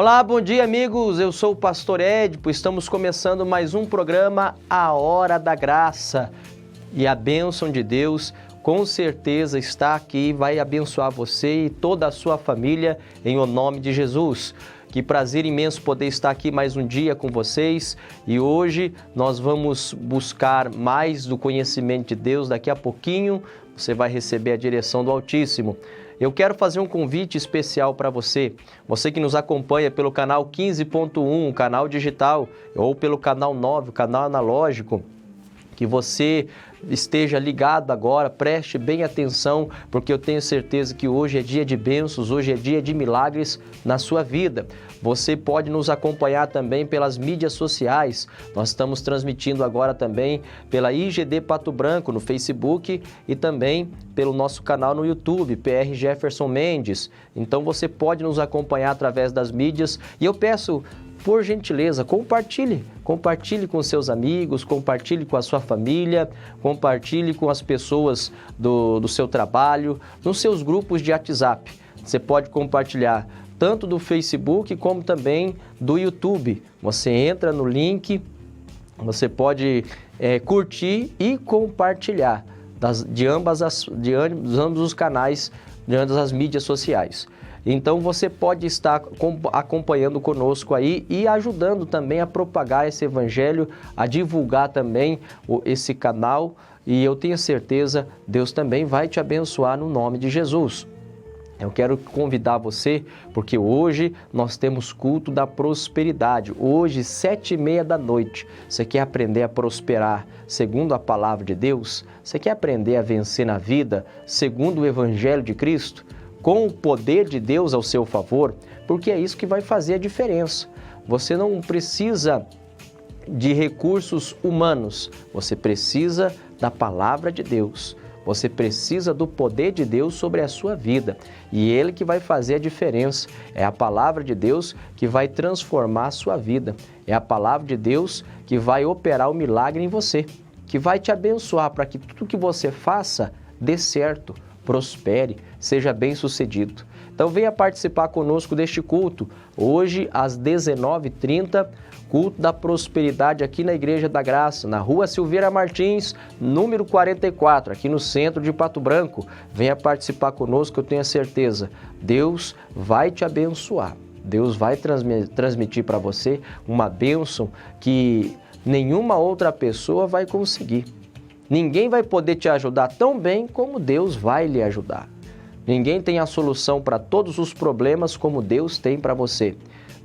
Olá, bom dia amigos, eu sou o Pastor Édipo, estamos começando mais um programa A Hora da Graça e a bênção de Deus com certeza está aqui e vai abençoar você e toda a sua família em o nome de Jesus. Que prazer imenso poder estar aqui mais um dia com vocês e hoje nós vamos buscar mais do conhecimento de Deus. Daqui a pouquinho você vai receber a direção do Altíssimo. Eu quero fazer um convite especial para você que nos acompanha pelo canal 15.1, canal digital, ou pelo canal 9, canal analógico, que você esteja ligado agora, preste bem atenção, porque eu tenho certeza que hoje é dia de bênçãos, hoje é dia de milagres na sua vida. Você pode nos acompanhar também pelas mídias sociais, nós estamos transmitindo agora também pela IGD Pato Branco no Facebook e também pelo nosso canal no YouTube, PR Jefferson Mendes. Então você pode nos acompanhar através das mídias e eu peço, por gentileza, compartilhe com seus amigos, compartilhe com a sua família, compartilhe com as pessoas do seu trabalho, nos seus grupos de WhatsApp. Você pode compartilhar tanto do Facebook como também do YouTube. Você entra no link, você pode curtir e compartilhar de ambos os canais, de ambas as mídias sociais. Então você pode estar acompanhando conosco aí e ajudando também a propagar esse evangelho, a divulgar também esse canal e eu tenho certeza, Deus também vai te abençoar no nome de Jesus. Eu quero convidar você, porque hoje nós temos culto da prosperidade. Hoje, 7h30 da noite, você quer aprender a prosperar segundo a palavra de Deus? Você quer aprender a vencer na vida segundo o Evangelho de Cristo? Com o poder de Deus ao seu favor? Porque é isso que vai fazer a diferença. Você não precisa de recursos humanos, você precisa da palavra de Deus. Você precisa do poder de Deus sobre a sua vida e Ele que vai fazer a diferença. É a palavra de Deus que vai transformar a sua vida. É a palavra de Deus que vai operar o milagre em você, que vai te abençoar para que tudo que você faça dê certo, prospere, seja bem sucedido. Então venha participar conosco deste culto, hoje às 19h30, culto da prosperidade aqui na Igreja da Graça, na Rua Silveira Martins, número 44, aqui no centro de Pato Branco. Venha participar conosco, eu tenho a certeza, Deus vai te abençoar. Deus vai transmitir para você uma bênção que nenhuma outra pessoa vai conseguir. Ninguém vai poder te ajudar tão bem como Deus vai lhe ajudar. Ninguém tem a solução para todos os problemas como Deus tem para você.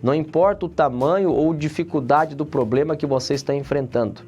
Não importa o tamanho ou dificuldade do problema que você está enfrentando.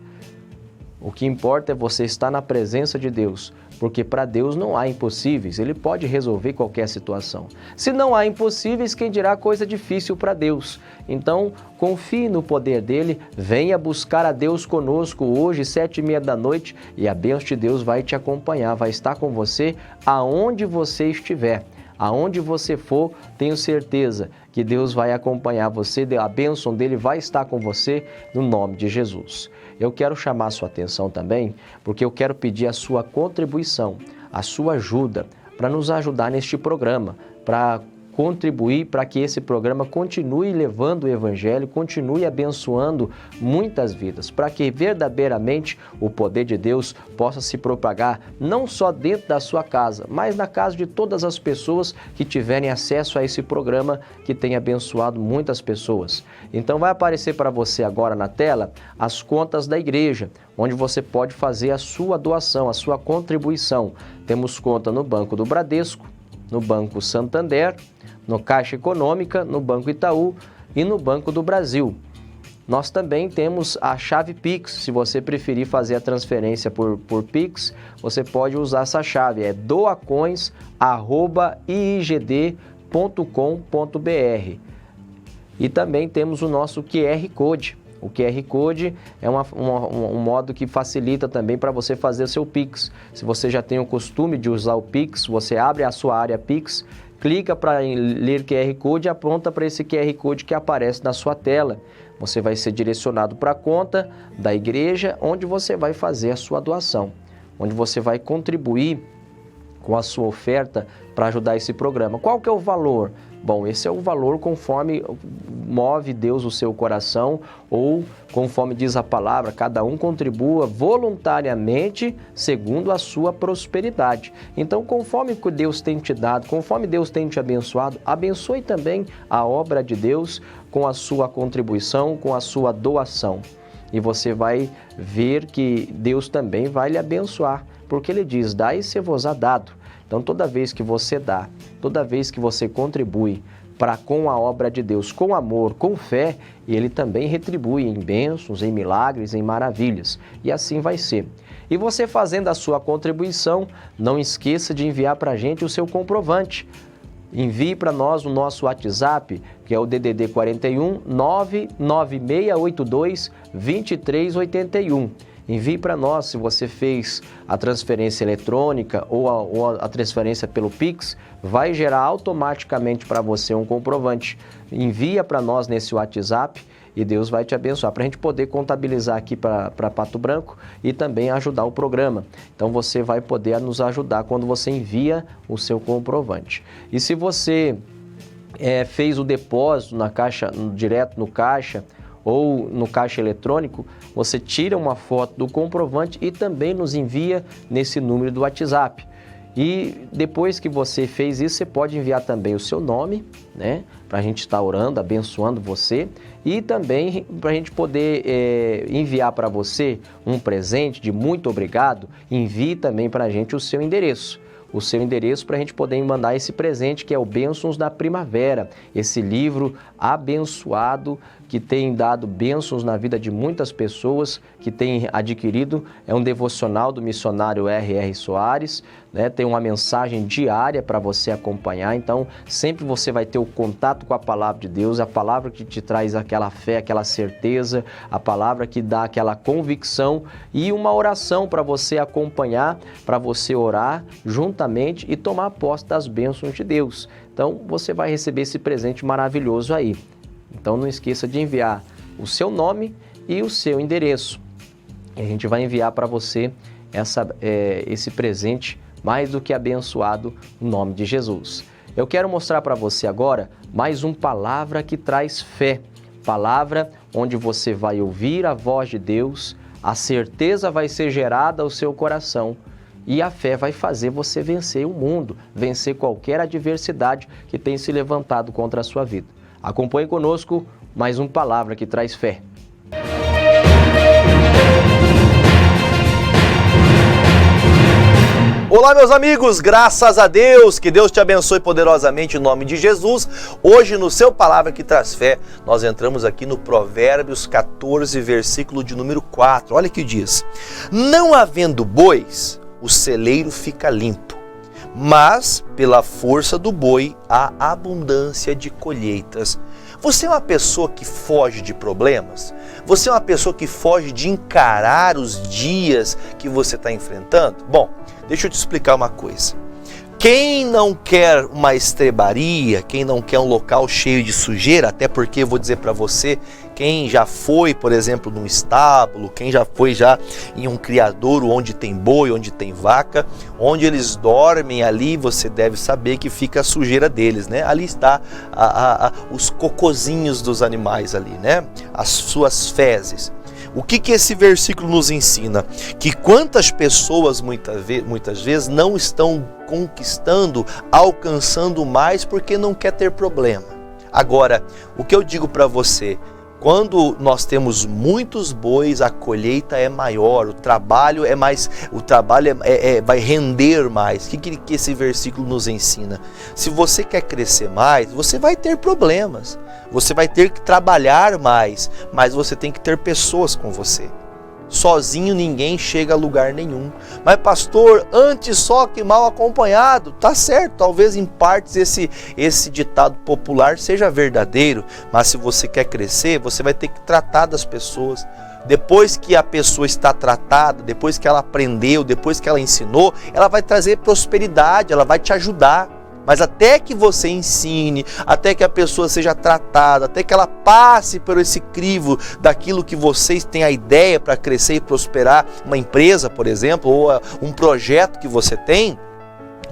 O que importa é você estar na presença de Deus, porque para Deus não há impossíveis, Ele pode resolver qualquer situação. Se não há impossíveis, quem dirá coisa difícil para Deus? Então, confie no poder dEle, venha buscar a Deus conosco hoje, 7h30 da noite, e a bênção de Deus vai te acompanhar, vai estar com você aonde você estiver. Aonde você for, tenho certeza que Deus vai acompanhar você, a bênção dEle vai estar com você no nome de Jesus. Eu quero chamar a sua atenção também, porque eu quero pedir a sua contribuição, a sua ajuda, para nos ajudar neste programa, para contribuir para que esse programa continue levando o Evangelho, continue abençoando muitas vidas, para que verdadeiramente o poder de Deus possa se propagar não só dentro da sua casa, mas na casa de todas as pessoas que tiverem acesso a esse programa que tem abençoado muitas pessoas. Então vai aparecer para você agora na tela as contas da igreja, onde você pode fazer a sua doação, a sua contribuição. Temos conta no Banco do Bradesco, no Banco Santander, no Caixa Econômica, no Banco Itaú e no Banco do Brasil. Nós também temos a chave Pix. Se você preferir fazer a transferência por Pix, você pode usar essa chave, é doacoins@iigd.com.br. E também temos o nosso QR Code. O QR Code é um modo que facilita também para você fazer o seu Pix. Se você já tem o costume de usar o Pix, você abre a sua área Pix, clica para ler QR Code e aponta para esse QR Code que aparece na sua tela. Você vai ser direcionado para a conta da igreja, onde você vai fazer a sua doação, onde você vai contribuir com a sua oferta para ajudar esse programa. Qual que é o valor? Bom, esse é o valor conforme move Deus o seu coração, ou conforme diz a palavra, cada um contribua voluntariamente segundo a sua prosperidade. Então, conforme que Deus tem te dado, conforme Deus tem te abençoado, abençoe também a obra de Deus com a sua contribuição, com a sua doação. E você vai ver que Deus também vai lhe abençoar, porque Ele diz, dai e ser-vos-á dado. Então, toda vez que você dá, toda vez que você contribui com a obra de Deus, com amor, com fé, Ele também retribui em bênçãos, em milagres, em maravilhas. E assim vai ser. E você fazendo a sua contribuição, não esqueça de enviar para a gente o seu comprovante. Envie para nós o nosso WhatsApp, que é o DDD 41 99682 2381. Envie para nós se você fez a transferência eletrônica ou a transferência pelo Pix, vai gerar automaticamente para você um comprovante. Envia para nós nesse WhatsApp e Deus vai te abençoar, para a gente poder contabilizar aqui para Pato Branco e também ajudar o programa. Então você vai poder nos ajudar quando você envia o seu comprovante. E se você fez o depósito na caixa, direto no caixa, ou no caixa eletrônico, você tira uma foto do comprovante e também nos envia nesse número do WhatsApp. E depois que você fez isso, você pode enviar também o seu nome, né? Para a gente estar orando, abençoando você. E também para a gente poder enviar para você um presente de muito obrigado, envie também para a gente o seu endereço. O seu endereço para a gente poder mandar esse presente, que é o Bênçãos da Primavera, esse livro abençoado que tem dado bênçãos na vida de muitas pessoas que têm adquirido. É um devocional do missionário R.R. Soares, né? Tem uma mensagem diária para você acompanhar, então sempre você vai ter o contato com a palavra de Deus, a palavra que te traz aquela fé, aquela certeza, a palavra que dá aquela convicção e uma oração para você acompanhar, para você orar juntamente e tomar posse das bênçãos de Deus. Então você vai receber esse presente maravilhoso aí. Então não esqueça de enviar o seu nome e o seu endereço. E a gente vai enviar para você esse presente mais do que abençoado no nome de Jesus. Eu quero mostrar para você agora mais uma palavra que traz fé. Palavra onde você vai ouvir a voz de Deus, a certeza vai ser gerada ao seu coração e a fé vai fazer você vencer o mundo, vencer qualquer adversidade que tem se levantado contra a sua vida. Acompanhe conosco mais uma palavra que traz fé. Olá, meus amigos, graças a Deus, que Deus te abençoe poderosamente em nome de Jesus. Hoje, no seu Palavra que Traz Fé, nós entramos aqui no Provérbios 14, versículo de número 4. Olha o que diz: não havendo bois, o celeiro fica limpo, mas pela força do boi há abundância de colheitas. Você é uma pessoa que foge de problemas? Você é uma pessoa que foge de encarar os dias que você está enfrentando? Bom, deixa eu te explicar uma coisa. Quem não quer uma estrebaria, quem não quer um local cheio de sujeira, até porque eu vou dizer para você, quem já foi, por exemplo, num estábulo, quem já foi em um criadouro onde tem boi, onde tem vaca, onde eles dormem ali, você deve saber que fica a sujeira deles, né? Ali está os cocozinhos dos animais ali, né? As suas fezes. O que esse versículo nos ensina? Que quantas pessoas muitas vezes não estão conquistando, alcançando mais porque não quer ter problema. Agora, o que eu digo para você, quando nós temos muitos bois, a colheita é maior, o trabalho vai render mais. O que esse versículo nos ensina? Se você quer crescer mais, você vai ter problemas. Você vai ter que trabalhar mais, mas você tem que ter pessoas com você. Sozinho ninguém chega a lugar nenhum. Mas pastor, antes só que mal acompanhado. Tá certo, talvez em partes esse ditado popular seja verdadeiro, mas se você quer crescer, você vai ter que tratar das pessoas. Depois que a pessoa está tratada, depois que ela aprendeu, depois que ela ensinou, ela vai trazer prosperidade, ela vai te ajudar. Mas até que você ensine, até que a pessoa seja tratada, até que ela passe por esse crivo daquilo que vocês têm a ideia para crescer e prosperar, uma empresa, por exemplo, ou um projeto que você tem,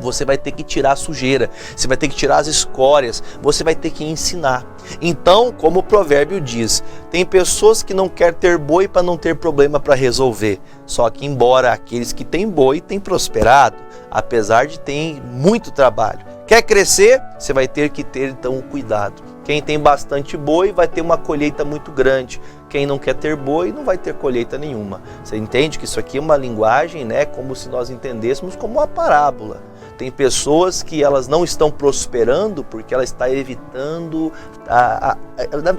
Você vai ter que tirar a sujeira, você vai ter que tirar as escórias, você vai ter que ensinar. Então, como o provérbio diz, tem pessoas que não querem ter boi para não ter problema para resolver. Só que embora aqueles que têm boi têm prosperado, apesar de ter muito trabalho. Quer crescer? Você vai ter que ter então um cuidado. Quem tem bastante boi vai ter uma colheita muito grande. Quem não quer ter boi não vai ter colheita nenhuma. Você entende que isso aqui é uma linguagem, né, como se nós entendêssemos como uma parábola. Tem pessoas que elas não estão prosperando porque ela está evitando,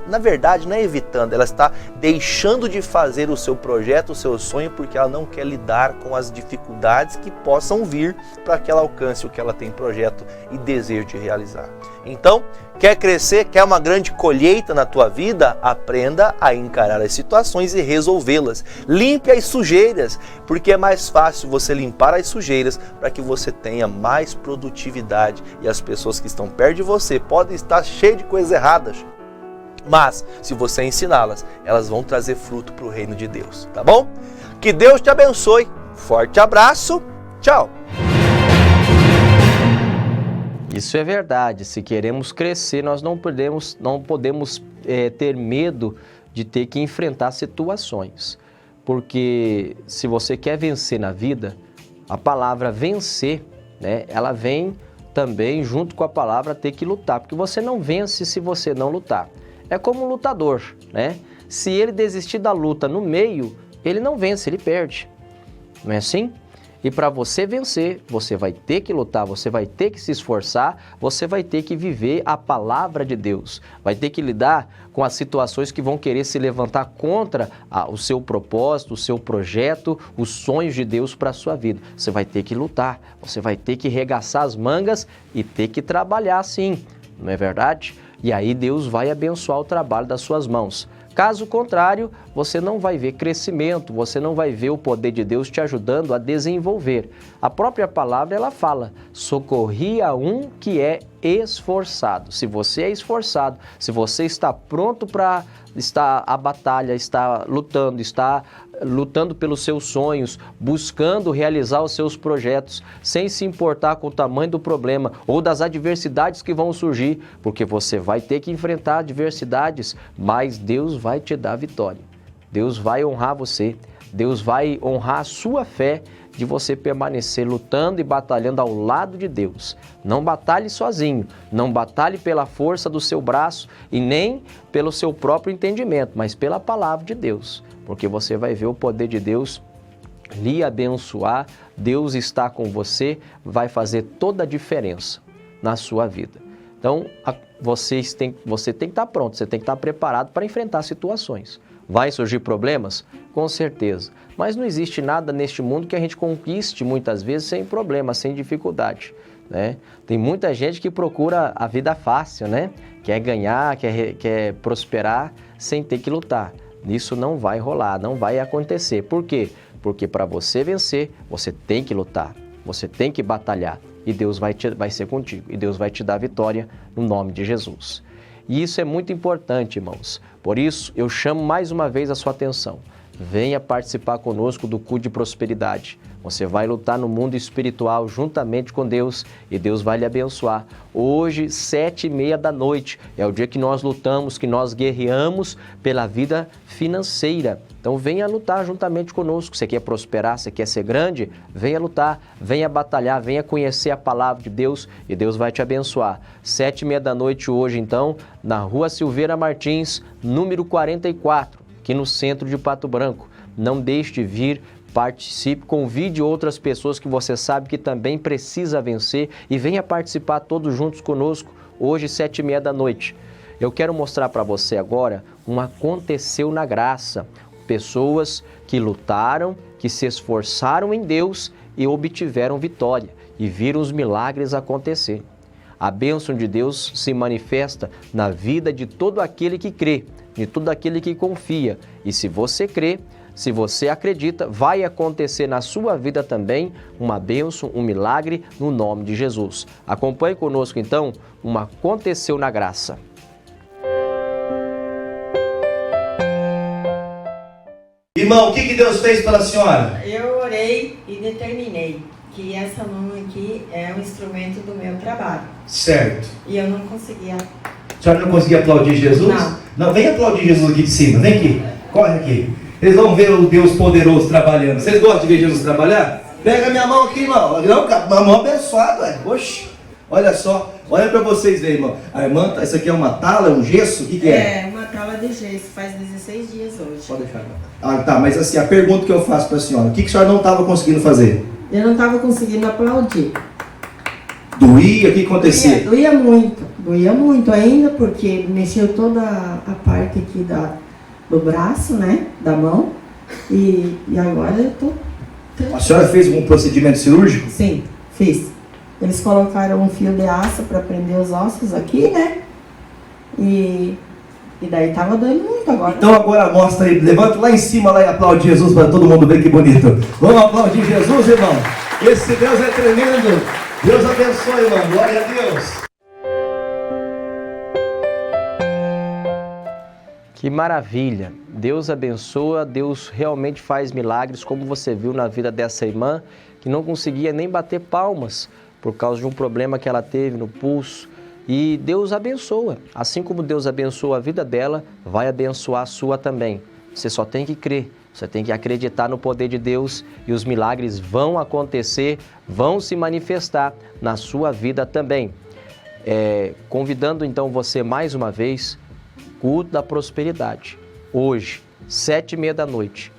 na verdade não é evitando, ela está deixando de fazer o seu projeto, o seu sonho, porque ela não quer lidar com as dificuldades que possam vir para que ela alcance o que ela tem projeto e desejo de realizar. Então, quer crescer, quer uma grande colheita na tua vida? Aprenda a encarar as situações e resolvê-las. Limpe as sujeiras, porque é mais fácil você limpar as sujeiras para que você tenha mais produtividade. E as pessoas que estão perto de você podem estar cheias de coisas erradas, mas se você ensiná-las, elas vão trazer fruto para o reino de Deus, tá bom? Que Deus te abençoe. Forte abraço. Tchau. Isso é verdade. Se queremos crescer, nós não podemos ter medo de ter que enfrentar situações. Porque se você quer vencer na vida, a palavra vencer, né, ela vem também junto com a palavra ter que lutar. Porque você não vence se você não lutar. É como um lutador, né? Se ele desistir da luta no meio, ele não vence, ele perde. Não é assim? E para você vencer, você vai ter que lutar, você vai ter que se esforçar, você vai ter que viver a palavra de Deus. Vai ter que lidar com as situações que vão querer se levantar contra o seu propósito, o seu projeto, os sonhos de Deus para a sua vida. Você vai ter que lutar, você vai ter que regaçar as mangas e ter que trabalhar sim, não é verdade? E aí Deus vai abençoar o trabalho das suas mãos. Caso contrário, você não vai ver crescimento, você não vai ver o poder de Deus te ajudando a desenvolver. A própria palavra, ela fala, socorri a um que é esforçado. Se você é esforçado, se você está pronto para estar à batalha, está lutando pelos seus sonhos, buscando realizar os seus projetos, sem se importar com o tamanho do problema ou das adversidades que vão surgir, porque você vai ter que enfrentar adversidades, mas Deus vai te dar vitória. Deus vai honrar você, Deus vai honrar a sua fé de você permanecer lutando e batalhando ao lado de Deus. Não batalhe sozinho, não batalhe pela força do seu braço e nem pelo seu próprio entendimento, mas pela palavra de Deus, porque você vai ver o poder de Deus lhe abençoar, Deus está com você, vai fazer toda a diferença na sua vida. Então, você tem que estar pronto, você tem que estar preparado para enfrentar situações. Vai surgir problemas? Com certeza. Mas não existe nada neste mundo que a gente conquiste muitas vezes sem problema, sem dificuldade, né? Tem muita gente que procura a vida fácil, né? Quer ganhar, quer prosperar sem ter que lutar. Isso não vai rolar, não vai acontecer. Por quê? Porque para você vencer, você tem que lutar, você tem que batalhar. E Deus vai ser contigo, e Deus vai te dar vitória no nome de Jesus. E isso é muito importante, irmãos. Por isso, eu chamo mais uma vez a sua atenção. Venha participar conosco do culto de prosperidade. Você vai lutar no mundo espiritual juntamente com Deus e Deus vai lhe abençoar. Hoje, 19h30 é o dia que nós lutamos, que nós guerreamos pela vida financeira. Então venha lutar juntamente conosco. Você quer prosperar, você quer ser grande? Venha lutar, venha batalhar, venha conhecer a palavra de Deus e Deus vai te abençoar. 19h30 hoje, então, na Rua Silveira Martins, número 44, aqui no centro de Pato Branco. Não deixe de vir, participe, convide outras pessoas que você sabe que também precisa vencer e venha participar todos juntos conosco hoje, 19h30. Eu quero mostrar para você agora um aconteceu na graça. Pessoas que lutaram, que se esforçaram em Deus e obtiveram vitória e viram os milagres acontecer. A bênção de Deus se manifesta na vida de todo aquele que crê, de todo aquele que confia. E se você crê, se você acredita, vai acontecer na sua vida também uma bênção, um milagre no nome de Jesus. Acompanhe conosco então um aconteceu na graça. Irmão, o que Deus fez pela senhora? Eu orei e determinei que essa mão aqui é o instrumento do meu trabalho. Certo. E eu não conseguia. A senhora não conseguia aplaudir Jesus? Não, vem aplaudir Jesus aqui de cima, vem aqui, corre aqui. Eles vão ver o Deus poderoso trabalhando. Vocês gostam de ver Jesus trabalhar? Pega minha mão aqui, irmão. Não, uma mão abençoada, ué. Oxe, olha só, olha pra vocês verem, irmão. A irmã, isso aqui é uma tala, um gesso? O que é? É, uma tala de gesso, faz 16 dias hoje. Pode deixar. Ah, tá, mas assim, a pergunta que eu faço pra senhora, o que a senhora não estava conseguindo fazer? Eu não estava conseguindo aplaudir. Doía? O que acontecia? Doía muito ainda, porque mexeu toda a parte aqui do braço, né, da mão. E agora eu tô... A senhora fez algum procedimento cirúrgico? Sim, fiz. Eles colocaram um fio de aço para prender os ossos aqui, né? E daí tava doendo muito agora. Então agora mostra aí, levanta lá em cima lá e aplaude Jesus para todo mundo ver que bonito. Vamos aplaudir Jesus, irmão. Esse Deus é tremendo. Deus abençoe, irmão. Glória a Deus. Que maravilha! Deus abençoa, Deus realmente faz milagres, como você viu na vida dessa irmã, que não conseguia nem bater palmas por causa de um problema que ela teve no pulso. E Deus abençoa. Assim como Deus abençoa a vida dela, vai abençoar a sua também. Você só tem que crer, você tem que acreditar no poder de Deus e os milagres vão acontecer, vão se manifestar na sua vida também. Convidando então você mais uma vez, culto da prosperidade, hoje, 7h30 da noite,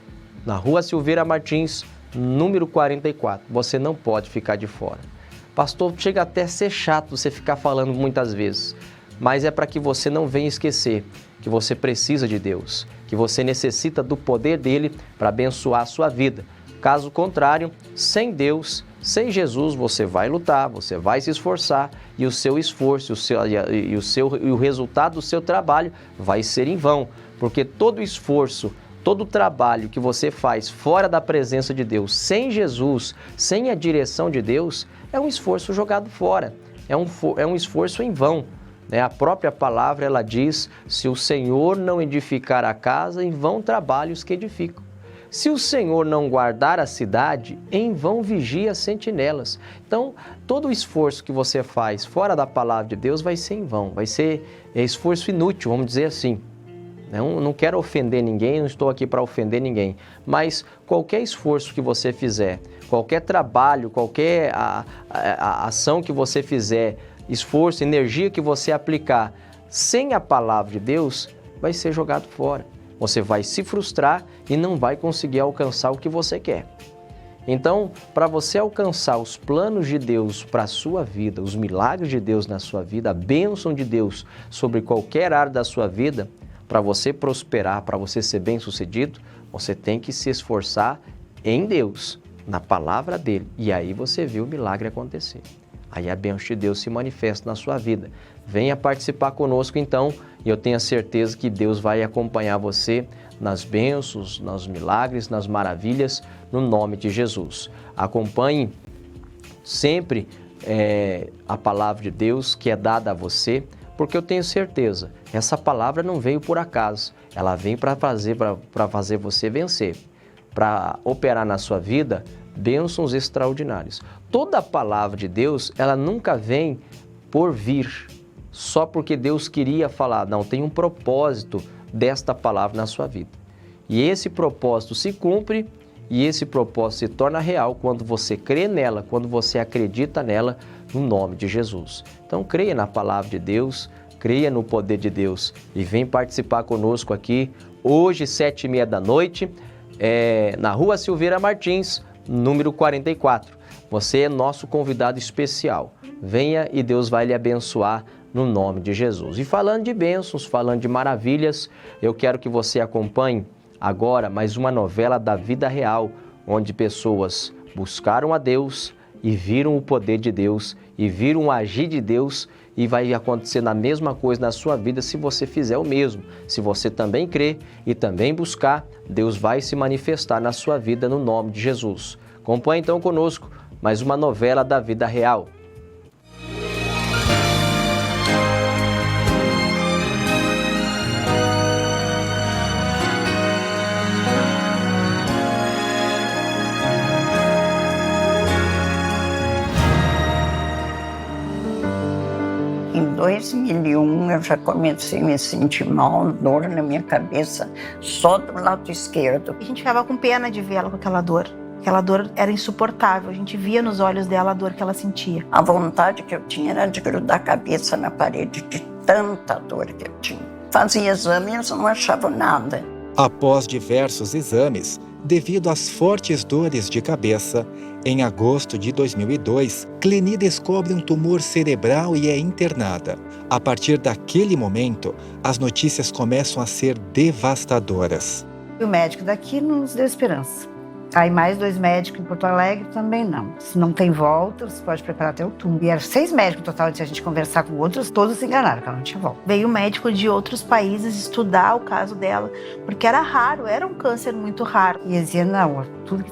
na Rua Silveira Martins, número 44. Você não pode ficar de fora. Pastor, chega até a ser chato você ficar falando muitas vezes, mas é para que você não venha esquecer que você precisa de Deus, que você necessita do poder dele para abençoar a sua vida. Caso contrário, sem Deus, sem Jesus, você vai lutar, você vai se esforçar e o seu esforço e o resultado do seu trabalho vai ser em vão, porque todo esforço, todo trabalho que você faz fora da presença de Deus, sem Jesus, sem a direção de Deus, é um esforço jogado fora, é um esforço em vão. A própria palavra, ela diz, se o Senhor não edificar a casa, em vão trabalham os que edificam. Se o Senhor não guardar a cidade, em vão vigia as sentinelas. Então, todo o esforço que você faz fora da palavra de Deus vai ser em vão, vai ser esforço inútil, vamos dizer assim. Não quero ofender ninguém, não estou aqui para ofender ninguém, mas qualquer esforço que você fizer, qualquer trabalho, qualquer ação que você fizer, esforço, energia que você aplicar sem a palavra de Deus, vai ser jogado fora. Você vai se frustrar e não vai conseguir alcançar o que você quer. Então, para você alcançar os planos de Deus para a sua vida, os milagres de Deus na sua vida, a bênção de Deus sobre qualquer área da sua vida, para você prosperar, para você ser bem-sucedido, você tem que se esforçar em Deus, na palavra dele. E aí você vê o milagre acontecer. Aí a bênção de Deus se manifesta na sua vida. Venha participar conosco então, e eu tenho a certeza que Deus vai acompanhar você nas bênçãos, nos milagres, nas maravilhas, no nome de Jesus. Acompanhe sempre a palavra de Deus que é dada a você, porque eu tenho certeza, essa palavra não veio por acaso, ela vem para fazer você vencer, para operar na sua vida bênçãos extraordinárias. Toda a palavra de Deus, ela nunca vem por vir, só porque Deus queria falar. Não, tem um propósito desta palavra na sua vida. E esse propósito se cumpre e esse propósito se torna real quando você crê nela, quando você acredita nela, no nome de Jesus. Então creia na palavra de Deus, creia no poder de Deus e vem participar conosco aqui hoje, 7h30 da noite, na Rua Silveira Martins, número 44. Você é nosso convidado especial. Venha e Deus vai lhe abençoar no nome de Jesus. E falando de bênçãos, falando de maravilhas, eu quero que você acompanhe agora mais uma novela da vida real, onde pessoas buscaram a Deus e viram o poder de Deus e viram o agir de Deus, e vai acontecer a mesma coisa na sua vida se você fizer o mesmo. Se você também crer e também buscar, Deus vai se manifestar na sua vida no nome de Jesus. Acompanhe então conosco mais uma novela da vida real. 2001 eu já comecei a me sentir mal, dor na minha cabeça, só do lado esquerdo. A gente ficava com pena de ver ela com aquela dor. Aquela dor era insuportável, a gente via nos olhos dela a dor que ela sentia. A vontade que eu tinha era de grudar a cabeça na parede, de tanta dor que eu tinha. Fazia exames e não achava nada. Após diversos exames, devido às fortes dores de cabeça, em agosto de 2002, Cleni descobre um tumor cerebral e é internada. A partir daquele momento, as notícias começam a ser devastadoras. O médico daqui não nos deu esperança. Aí mais 2 médicos em Porto Alegre também não. Se não tem volta, você pode preparar até o túmulo. E eram 6 médicos no total, se a gente conversar com outros, todos se enganaram, que ela não tinha volta. Veio médico de outros países estudar o caso dela, porque era raro, era um câncer muito raro. E dizia, não, tudo que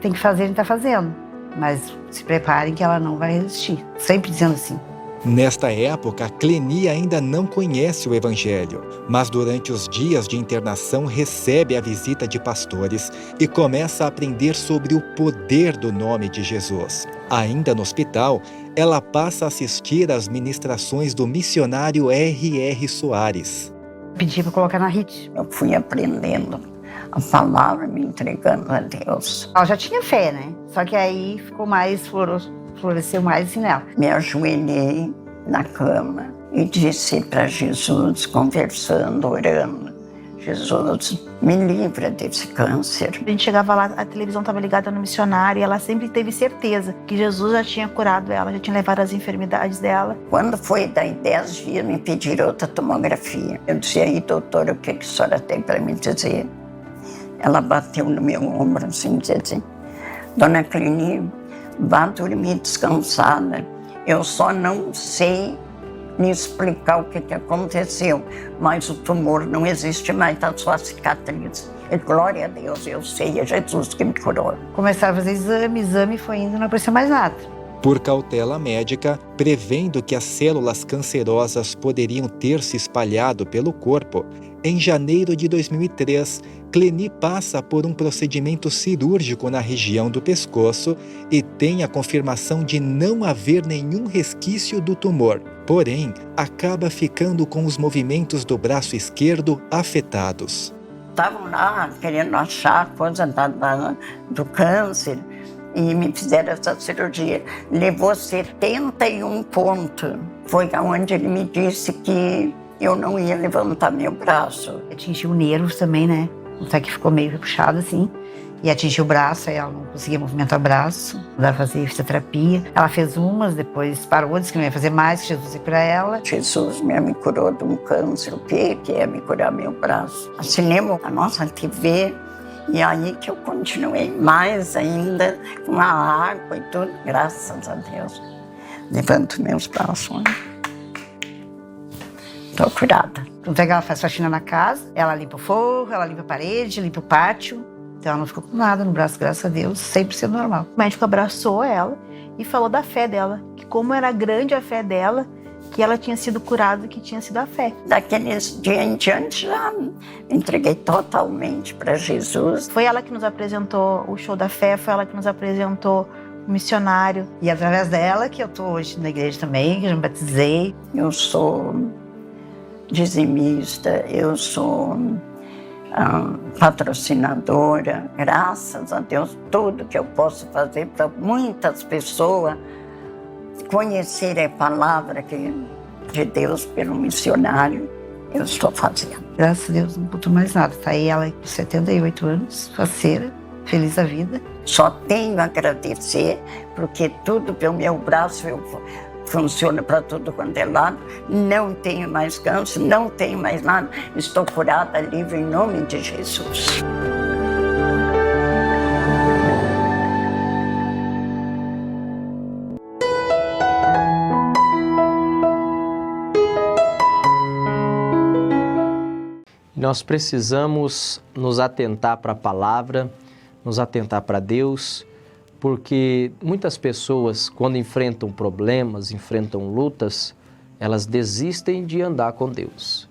tem que fazer, a gente está fazendo. Mas se preparem que ela não vai resistir. Sempre dizendo assim. Nesta época, Cleni ainda não conhece o Evangelho, mas durante os dias de internação recebe a visita de pastores e começa a aprender sobre o poder do nome de Jesus. Ainda no hospital, ela passa a assistir às ministrações do missionário R.R. Soares. Pedi para colocar na RIT. Eu fui aprendendo a palavra, me entregando a Deus. Ela já tinha fé, né? Só que aí ficou mais, floresceu mais assim nela. Me ajoelhei na cama e disse para Jesus, conversando, orando: Jesus, me livra desse câncer. A gente chegava lá, a televisão estava ligada no missionário e ela sempre teve certeza que Jesus já tinha curado ela, já tinha levado as enfermidades dela. Quando foi daí 10 dias, me pediram outra tomografia. Eu disse: aí, doutora, o que a senhora tem para me dizer? Ela bateu no meu ombro assim, disse assim: Dona Cleni, vá dormir descansada. Eu só não sei me explicar o que aconteceu, mas o tumor não existe mais, está só a cicatriz. E glória a Deus, eu sei, é Jesus que me curou. Começaram a fazer exame foi indo, não apareceu mais nada. Por cautela médica, prevendo que as células cancerosas poderiam ter se espalhado pelo corpo, em janeiro de 2003, Cleni passa por um procedimento cirúrgico na região do pescoço e tem a confirmação de não haver nenhum resquício do tumor. Porém, acaba ficando com os movimentos do braço esquerdo afetados. Estavam lá querendo achar coisa do câncer e me fizeram essa cirurgia. Levou 71 pontos. Foi onde ele me disse que eu não ia levantar meu braço. Atingiu o nervo também, né? Até que ficou meio puxado assim. E atingiu o braço, aí ela não conseguia movimentar o braço. Ela fazia fisioterapia. Ela fez umas, depois parou, disse que não ia fazer mais, que Jesus ia para ela. Jesus me curou de um câncer, o que é me curar meu braço? Assinemos a nossa TV. E aí que eu continuei mais ainda, com a água e tudo, graças a Deus. Levanto meus braços. Estou curada. Então ela faz faxina na casa, ela limpa o forro, ela limpa a parede, limpa o pátio. Então ela não ficou com nada no braço, graças a Deus, 100% normal. O médico abraçou ela e falou da fé dela, que como era grande a fé dela, que ela tinha sido curada, que tinha sido a fé. Daqueles dias em diante já me entreguei totalmente para Jesus. Foi ela que nos apresentou o show da fé, foi ela que nos apresentou o missionário. E através dela que eu estou hoje na igreja também, que eu já me batizei. Eu sou dizimista, eu sou patrocinadora, graças a Deus, tudo que eu posso fazer para muitas pessoas conhecerem a palavra de Deus pelo missionário, eu estou fazendo. Graças a Deus não botou mais nada, tá aí ela com 78 anos, faceira, feliz da vida. Só tenho a agradecer, porque tudo pelo meu braço funciona para tudo quanto é lado, não tenho mais câncer, não tenho mais nada, estou curada, livre em nome de Jesus. Nós precisamos nos atentar para a palavra, nos atentar para Deus, porque muitas pessoas, quando enfrentam problemas, enfrentam lutas, elas desistem de andar com Deus.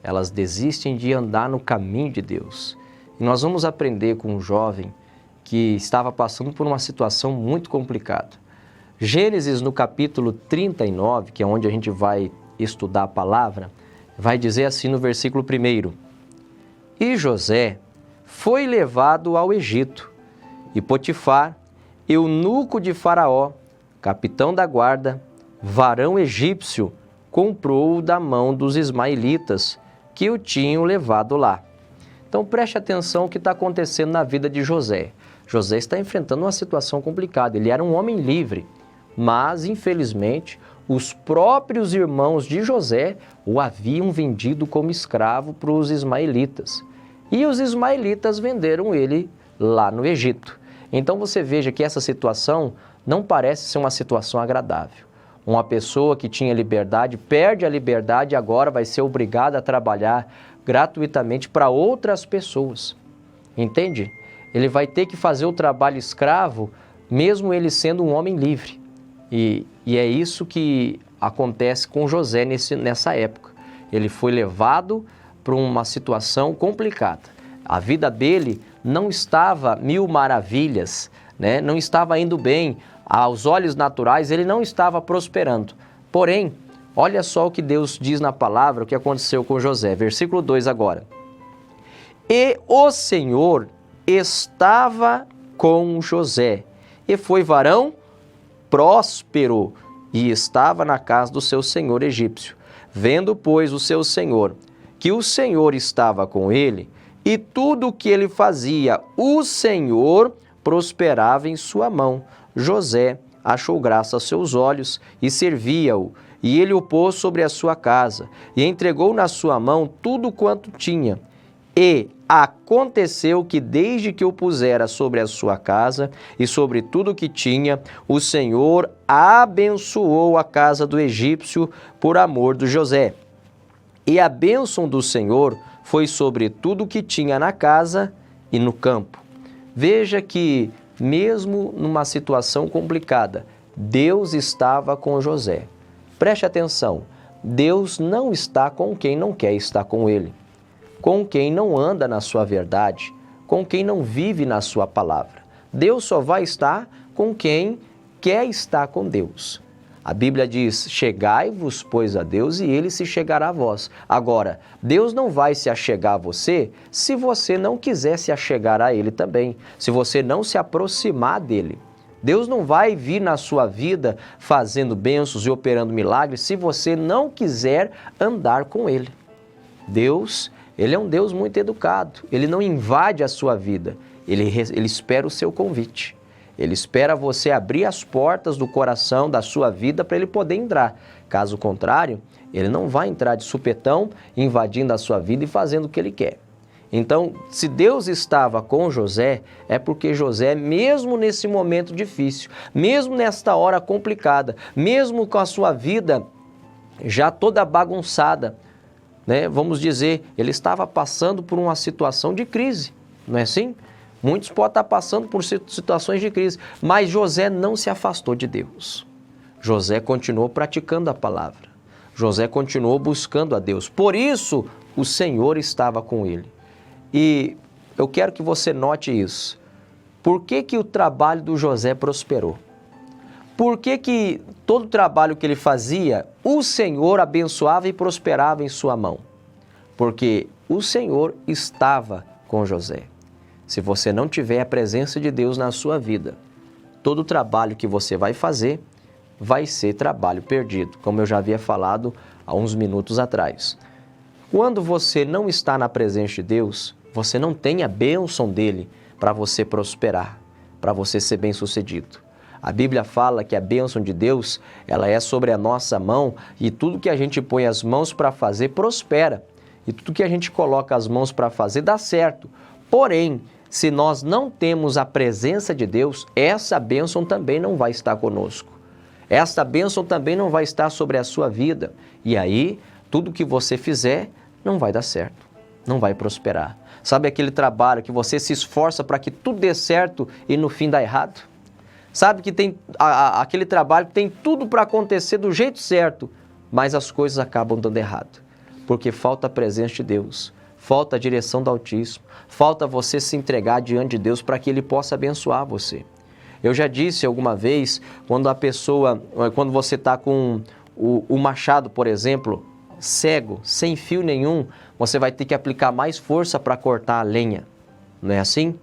Elas desistem de andar no caminho de Deus. E nós vamos aprender com um jovem que estava passando por uma situação muito complicada. Gênesis, no capítulo 39, que é onde a gente vai estudar a palavra, vai dizer assim no versículo 1: E José foi levado ao Egito, e Potifar, eunuco de Faraó, capitão da guarda, varão egípcio, comprou-o da mão dos ismaelitas, que o tinham levado lá. Então preste atenção o que está acontecendo na vida de José. José está enfrentando uma situação complicada. Ele era um homem livre, mas infelizmente os próprios irmãos de José o haviam vendido como escravo para os ismaelitas. E os ismaelitas venderam ele lá no Egito. Então você veja que essa situação não parece ser uma situação agradável. Uma pessoa que tinha liberdade perde a liberdade e agora vai ser obrigada a trabalhar gratuitamente para outras pessoas. Entende? Ele vai ter que fazer o trabalho escravo, mesmo ele sendo um homem livre. E é isso que acontece com José nessa época. Ele foi levado para uma situação complicada. A vida dele não estava mil maravilhas, né? Não estava indo bem. Aos olhos naturais, ele não estava prosperando. Porém, olha só o que Deus diz na palavra, o que aconteceu com José. Versículo 2 agora. E o Senhor estava com José, e foi varão próspero, e estava na casa do seu senhor egípcio. Vendo, pois, o seu senhor, que o Senhor estava com ele, e tudo o que ele fazia, o Senhor prosperava em sua mão. José achou graça aos seus olhos e servia-o, e ele o pôs sobre a sua casa, e entregou na sua mão tudo quanto tinha. E aconteceu que desde que o pusera sobre a sua casa e sobre tudo que tinha, o Senhor abençoou a casa do egípcio por amor de José. E a bênção do Senhor foi sobre tudo que tinha na casa e no campo. Veja que, mesmo numa situação complicada, Deus estava com José. Preste atenção, Deus não está com quem não quer estar com ele, com quem não anda na sua verdade, com quem não vive na sua palavra. Deus só vai estar com quem quer estar com Deus. A Bíblia diz, chegai-vos, pois, a Deus, e ele se chegará a vós. Agora, Deus não vai se achegar a você se você não quiser se achegar a ele também, se você não se aproximar dele. Deus não vai vir na sua vida fazendo bênçãos e operando milagres se você não quiser andar com ele. Deus, ele é um Deus muito educado, ele não invade a sua vida, ele espera o seu convite. Ele espera você abrir as portas do coração, da sua vida, para ele poder entrar. Caso contrário, ele não vai entrar de supetão, invadindo a sua vida e fazendo o que ele quer. Então, se Deus estava com José, é porque José, mesmo nesse momento difícil, mesmo nesta hora complicada, mesmo com a sua vida já toda bagunçada, né? Vamos dizer, ele estava passando por uma situação de crise, não é assim? Muitos podem estar passando por situações de crise, mas José não se afastou de Deus. José continuou praticando a palavra. José continuou buscando a Deus. Por isso, o Senhor estava com ele. E eu quero que você note isso. Por que que o trabalho do José prosperou? Por que que todo o trabalho que ele fazia, o Senhor abençoava e prosperava em sua mão? Porque o Senhor estava com José. Se você não tiver a presença de Deus na sua vida, todo o trabalho que você vai fazer vai ser trabalho perdido, como eu já havia falado há uns minutos atrás. Quando você não está na presença de Deus, você não tem a bênção dele para você prosperar, para você ser bem-sucedido. A Bíblia fala que a bênção de Deus, ela é sobre a nossa mão e tudo que a gente põe as mãos para fazer prospera. E tudo que a gente coloca as mãos para fazer dá certo. Porém, se nós não temos a presença de Deus, essa bênção também não vai estar conosco. Essa bênção também não vai estar sobre a sua vida. E aí, tudo que você fizer não vai dar certo, não vai prosperar. Sabe aquele trabalho que você se esforça para que tudo dê certo e no fim dá errado? Sabe que tem aquele trabalho que tem tudo para acontecer do jeito certo, mas as coisas acabam dando errado, porque falta a presença de Deus. Falta a direção do Altíssimo, falta você se entregar diante de Deus para que Ele possa abençoar você. Eu já disse alguma vez, quando você está com o machado, por exemplo, cego, sem fio nenhum, você vai ter que aplicar mais força para cortar a lenha, não é assim?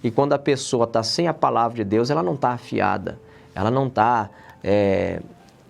E quando a pessoa está sem a palavra de Deus, ela não está afiada, ela não está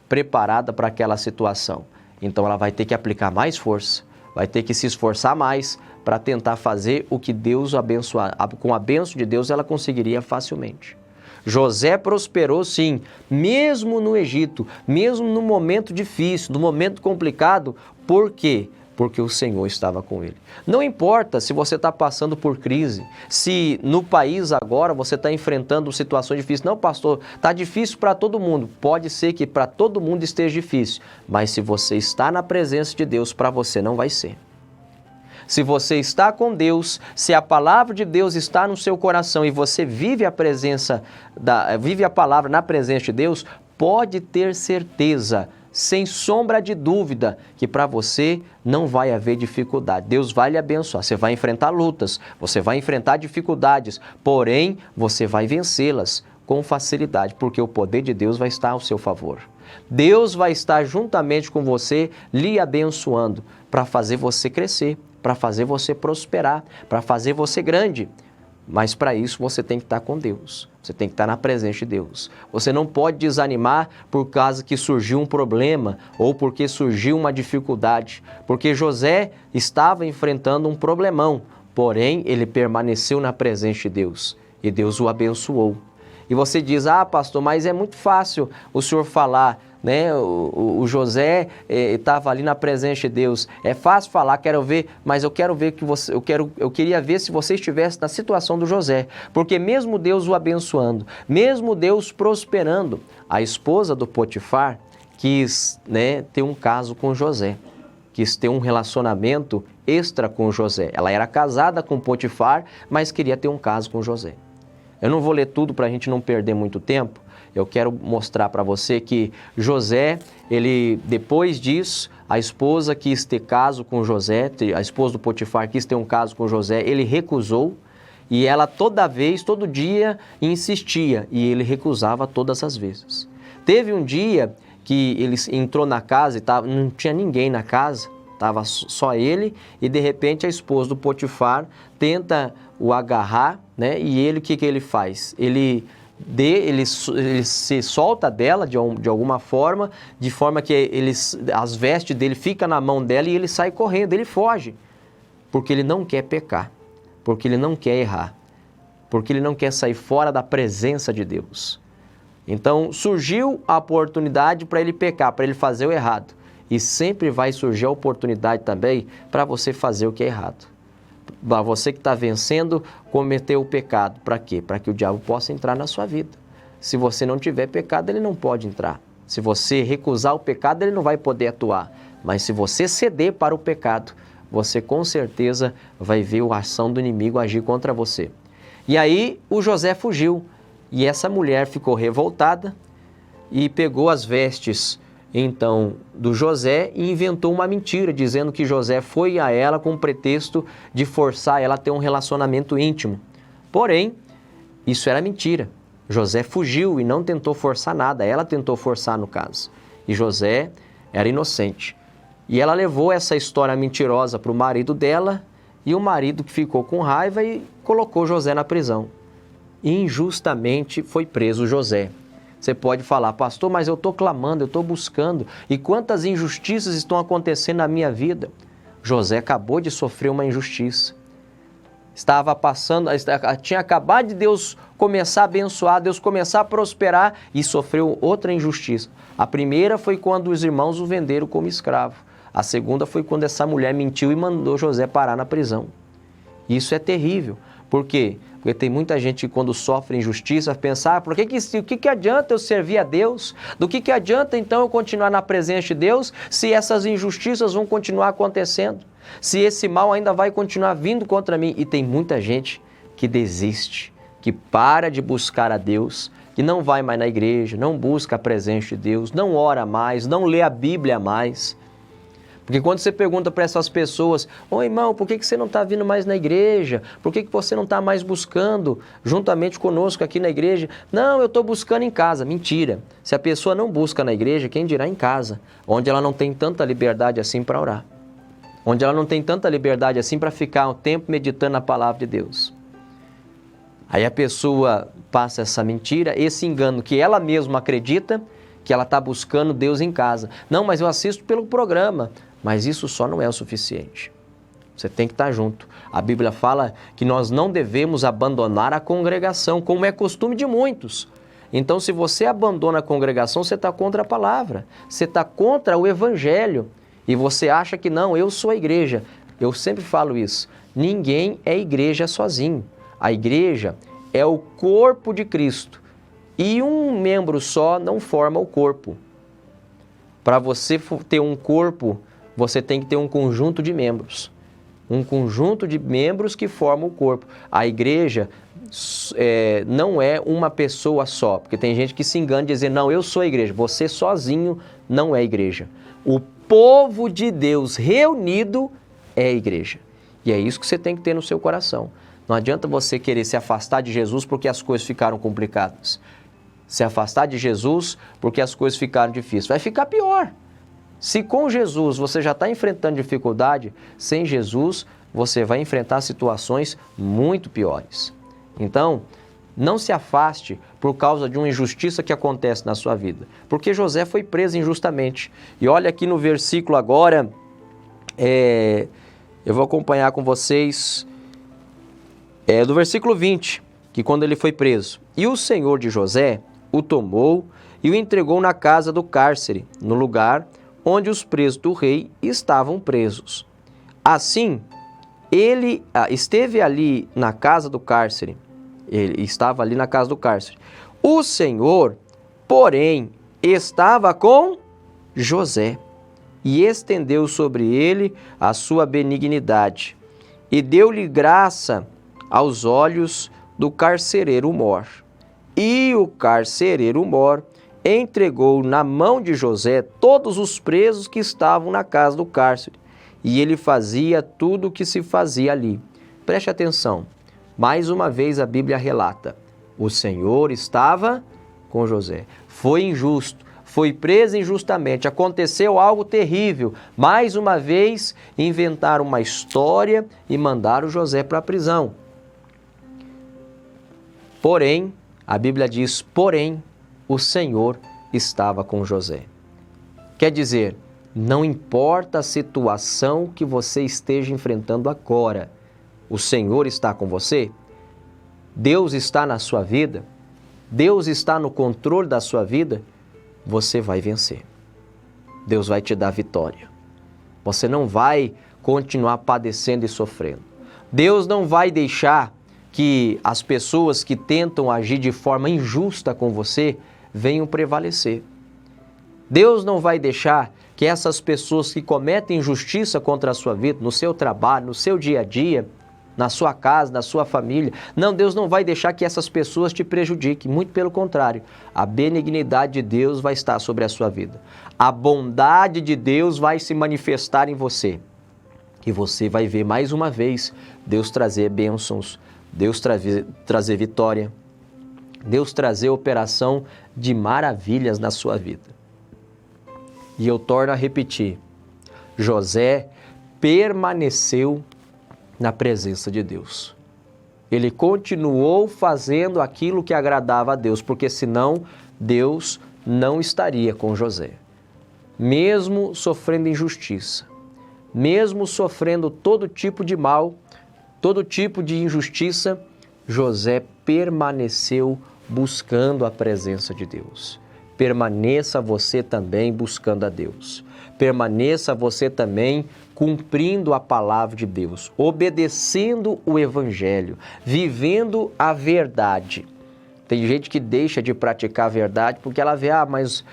preparada para aquela situação. Então ela vai ter que aplicar mais força, vai ter que se esforçar mais para tentar fazer o que Deus abençoar. Com a bênção de Deus ela conseguiria facilmente. José prosperou sim, mesmo no Egito, mesmo no momento difícil, no momento complicado. Por quê? Porque o Senhor estava com ele. Não importa se você está passando por crise, se no país agora você está enfrentando situações difíceis. Não, pastor, está difícil para todo mundo. Pode ser que para todo mundo esteja difícil, mas se você está na presença de Deus, para você não vai ser. Se você está com Deus, se a palavra de Deus está no seu coração e você vive a palavra na presença de Deus, pode ter certeza, sem sombra de dúvida, que para você não vai haver dificuldade. Deus vai lhe abençoar. Você vai enfrentar lutas, você vai enfrentar dificuldades, porém você vai vencê-las com facilidade, porque o poder de Deus vai estar ao seu favor. Deus vai estar juntamente com você, lhe abençoando, para fazer você crescer, para fazer você prosperar, para fazer você grande. Mas para isso você tem que estar com Deus, você tem que estar na presença de Deus. Você não pode desanimar por causa que surgiu um problema ou porque surgiu uma dificuldade, porque José estava enfrentando um problemão, porém ele permaneceu na presença de Deus e Deus o abençoou. E você diz, pastor, mas é muito fácil o senhor falar, né? O José estava ali na presença de Deus. É fácil falar, quero ver, mas eu quero ver que você, eu queria ver se você estivesse na situação do José. Porque mesmo Deus o abençoando, mesmo Deus prosperando, a esposa do Potifar quis, né, ter um caso com José, quis ter um relacionamento extra com José. Ela era casada com Potifar, mas queria ter um caso com José. Eu não vou ler tudo para a gente não perder muito tempo. Eu quero mostrar para você que José, depois disso, a esposa quis ter caso com José, a esposa do Potifar quis ter um caso com José, ele recusou e ela todo dia insistia e ele recusava todas as vezes. Teve um dia que ele entrou na casa e não tinha ninguém na casa, estava só ele e de repente a esposa do Potifar tenta o agarrar, né? E ele, o que ele faz? Ele se solta dela de alguma forma, de forma que as vestes dele ficam na mão dela e ele sai correndo, ele foge, porque ele não quer pecar, porque ele não quer errar, porque ele não quer sair fora da presença de Deus. Então surgiu a oportunidade para ele pecar, para ele fazer o errado, e sempre vai surgir a oportunidade também para você fazer o que é errado. Você que está vencendo, cometeu o pecado. Para quê? Para que o diabo possa entrar na sua vida. Se você não tiver pecado, ele não pode entrar. Se você recusar o pecado, ele não vai poder atuar. Mas se você ceder para o pecado, você com certeza vai ver a ação do inimigo agir contra você. E aí o José fugiu. E essa mulher ficou revoltada e pegou as vestes então do José e inventou uma mentira, dizendo que José foi a ela com o pretexto de forçar ela a ter um relacionamento íntimo. Porém, isso era mentira. José fugiu e não tentou forçar nada, ela tentou forçar no caso. E José era inocente. E ela levou essa história mentirosa para o marido dela e o marido que ficou com raiva e colocou José na prisão. E injustamente foi preso José. Você pode falar, pastor, mas eu estou clamando, eu estou buscando. E quantas injustiças estão acontecendo na minha vida? José acabou de sofrer uma injustiça. Tinha acabado de Deus começar a abençoar, Deus começar a prosperar e sofreu outra injustiça. A primeira foi quando os irmãos o venderam como escravo. A segunda foi quando essa mulher mentiu e mandou José parar na prisão. Isso é terrível. Por quê? Porque tem muita gente que quando sofre injustiça pensa, o que adianta eu servir a Deus? Do que adianta então eu continuar na presença de Deus se essas injustiças vão continuar acontecendo? Se esse mal ainda vai continuar vindo contra mim? E tem muita gente que desiste, que para de buscar a Deus, que não vai mais na igreja, não busca a presença de Deus, não ora mais, não lê a Bíblia mais. Porque quando você pergunta para essas pessoas, ô irmão, por que você não está vindo mais na igreja? Por que você não está mais buscando juntamente conosco aqui na igreja? Não, eu estou buscando em casa. Mentira. Se a pessoa não busca na igreja, quem dirá em casa? Onde ela não tem tanta liberdade assim para orar. Onde ela não tem tanta liberdade assim para ficar um tempo meditando na palavra de Deus. Aí a pessoa passa essa mentira, esse engano que ela mesma acredita, que ela está buscando Deus em casa. Não, mas eu assisto pelo programa. Mas isso só não é o suficiente. Você tem que estar junto. A Bíblia fala que nós não devemos abandonar a congregação, como é costume de muitos. Então, se você abandona a congregação, você está contra a palavra. Você está contra o evangelho. E você acha que não, eu sou a igreja. Eu sempre falo isso. Ninguém é igreja sozinho. A igreja é o corpo de Cristo. E um membro só não forma o corpo. Para você ter um corpo, você tem que ter um conjunto de membros. Um conjunto de membros que formam o corpo. A igreja não é uma pessoa só. Porque tem gente que se engana e diz, não, eu sou a igreja. Você sozinho não é igreja. O povo de Deus reunido é a igreja. E é isso que você tem que ter no seu coração. Não adianta você querer se afastar de Jesus porque as coisas ficaram complicadas. Se afastar de Jesus porque as coisas ficaram difíceis. Vai ficar pior. Se com Jesus você já está enfrentando dificuldade, sem Jesus você vai enfrentar situações muito piores. Então, não se afaste por causa de uma injustiça que acontece na sua vida. Porque José foi preso injustamente. E olha aqui no versículo agora, eu vou acompanhar com vocês, do versículo 20, que quando ele foi preso. E o Senhor de José o tomou e o entregou na casa do cárcere, no lugar onde os presos do rei estavam presos. Assim, ele esteve ali na casa do cárcere. Ele estava ali na casa do cárcere. O Senhor, porém, estava com José e estendeu sobre ele a sua benignidade e deu-lhe graça aos olhos do carcereiro-mor. E o carcereiro-mor entregou na mão de José todos os presos que estavam na casa do cárcere, e ele fazia tudo o que se fazia ali. Preste atenção, mais uma vez a Bíblia relata, o Senhor estava com José. Foi injusto, foi preso injustamente, aconteceu algo terrível. Mais uma vez inventaram uma história e mandaram José para a prisão. Porém, a Bíblia diz, porém, o Senhor estava com José. Quer dizer, não importa a situação que você esteja enfrentando agora, o Senhor está com você, Deus está na sua vida, Deus está no controle da sua vida, você vai vencer. Deus vai te dar vitória. Você não vai continuar padecendo e sofrendo. Deus não vai deixar que as pessoas que tentam agir de forma injusta com você venham prevalecer. Deus não vai deixar que essas pessoas que cometem injustiça contra a sua vida, no seu trabalho, no seu dia a dia, na sua casa, na sua família, não, Deus não vai deixar que essas pessoas te prejudiquem, muito pelo contrário, a benignidade de Deus vai estar sobre a sua vida. A bondade de Deus vai se manifestar em você. E você vai ver mais uma vez Deus trazer bênçãos, Deus trazer vitória, Deus trazer operação de maravilhas na sua vida. E eu torno a repetir, José permaneceu na presença de Deus. Ele continuou fazendo aquilo que agradava a Deus, porque senão Deus não estaria com José. Mesmo sofrendo injustiça, mesmo sofrendo todo tipo de mal, todo tipo de injustiça, José permaneceu buscando a presença de Deus. Permaneça você também buscando a Deus. Permaneça você também cumprindo a palavra de Deus, obedecendo o Evangelho, vivendo a verdade. Tem gente que deixa de praticar a verdade porque ela vê, mas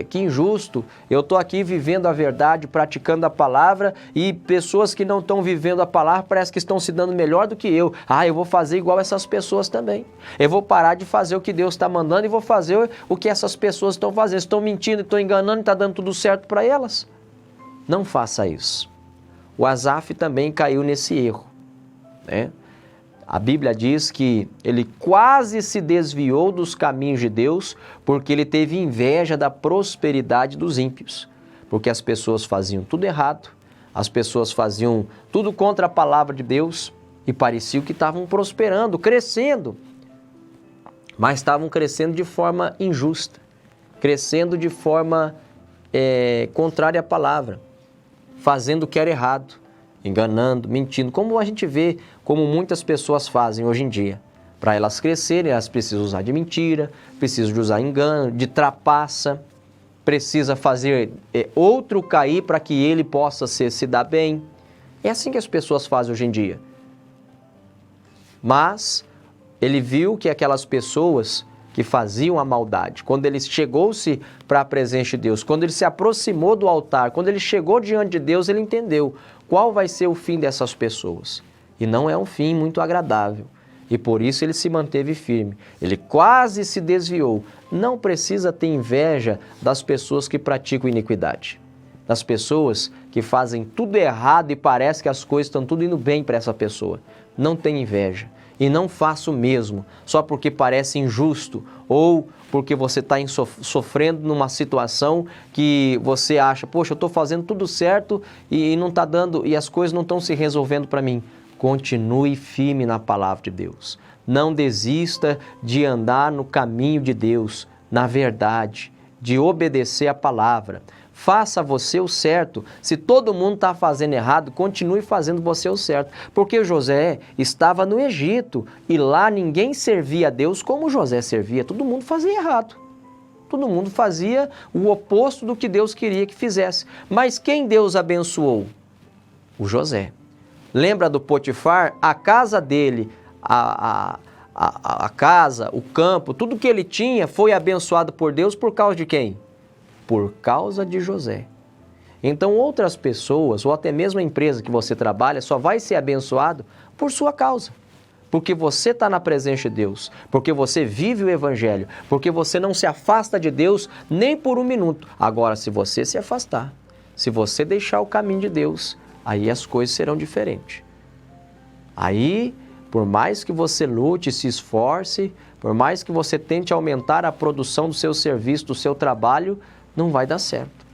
que injusto, eu estou aqui vivendo a verdade, praticando a palavra e pessoas que não estão vivendo a palavra parece que estão se dando melhor do que eu. Eu vou fazer igual essas pessoas também. Eu vou parar de fazer o que Deus está mandando e vou fazer o que essas pessoas estão fazendo. Estão mentindo, estão enganando, está dando tudo certo para elas. Não faça isso. O Asaf também caiu nesse erro, né? A Bíblia diz que ele quase se desviou dos caminhos de Deus porque ele teve inveja da prosperidade dos ímpios. Porque as pessoas faziam tudo errado, as pessoas faziam tudo contra a palavra de Deus e parecia que estavam prosperando, crescendo. Mas estavam crescendo de forma injusta, crescendo de forma contrária à palavra, fazendo o que era errado, enganando, mentindo, como a gente vê, como muitas pessoas fazem hoje em dia. Para elas crescerem, elas precisam usar de mentira, precisam de usar engano, de trapaça, precisa fazer outro cair para que ele possa se dar bem. É assim que as pessoas fazem hoje em dia. Mas ele viu que aquelas pessoas que faziam a maldade, quando ele chegou-se para a presença de Deus, quando ele se aproximou do altar, quando ele chegou diante de Deus, ele entendeu qual vai ser o fim dessas pessoas. E não é um fim muito agradável. E por isso ele se manteve firme. Ele quase se desviou. Não precisa ter inveja das pessoas que praticam iniquidade. Das pessoas que fazem tudo errado e parece que as coisas estão tudo indo bem para essa pessoa. Não tenha inveja. E não faça o mesmo, só porque parece injusto ou porque você está sofrendo numa situação que você acha, poxa, eu estou fazendo tudo certo e não está dando, e as coisas não estão se resolvendo para mim. Continue firme na palavra de Deus. Não desista de andar no caminho de Deus, na verdade, de obedecer a palavra. Faça você o certo. Se todo mundo está fazendo errado, continue fazendo você o certo. Porque José estava no Egito e lá ninguém servia a Deus como José servia. Todo mundo fazia errado. Todo mundo fazia o oposto do que Deus queria que fizesse. Mas quem Deus abençoou? O José. Lembra do Potifar? A casa dele, a casa, o campo, tudo que ele tinha foi abençoado por Deus por causa de quem? Por causa de José. Então outras pessoas, ou até mesmo a empresa que você trabalha, só vai ser abençoado por sua causa. Porque você está na presença de Deus, porque você vive o Evangelho, porque você não se afasta de Deus nem por um minuto. Agora, se você se afastar, se você deixar o caminho de Deus, aí as coisas serão diferentes. Aí, por mais que você lute, se esforce, por mais que você tente aumentar a produção do seu serviço, do seu trabalho, não vai dar certo.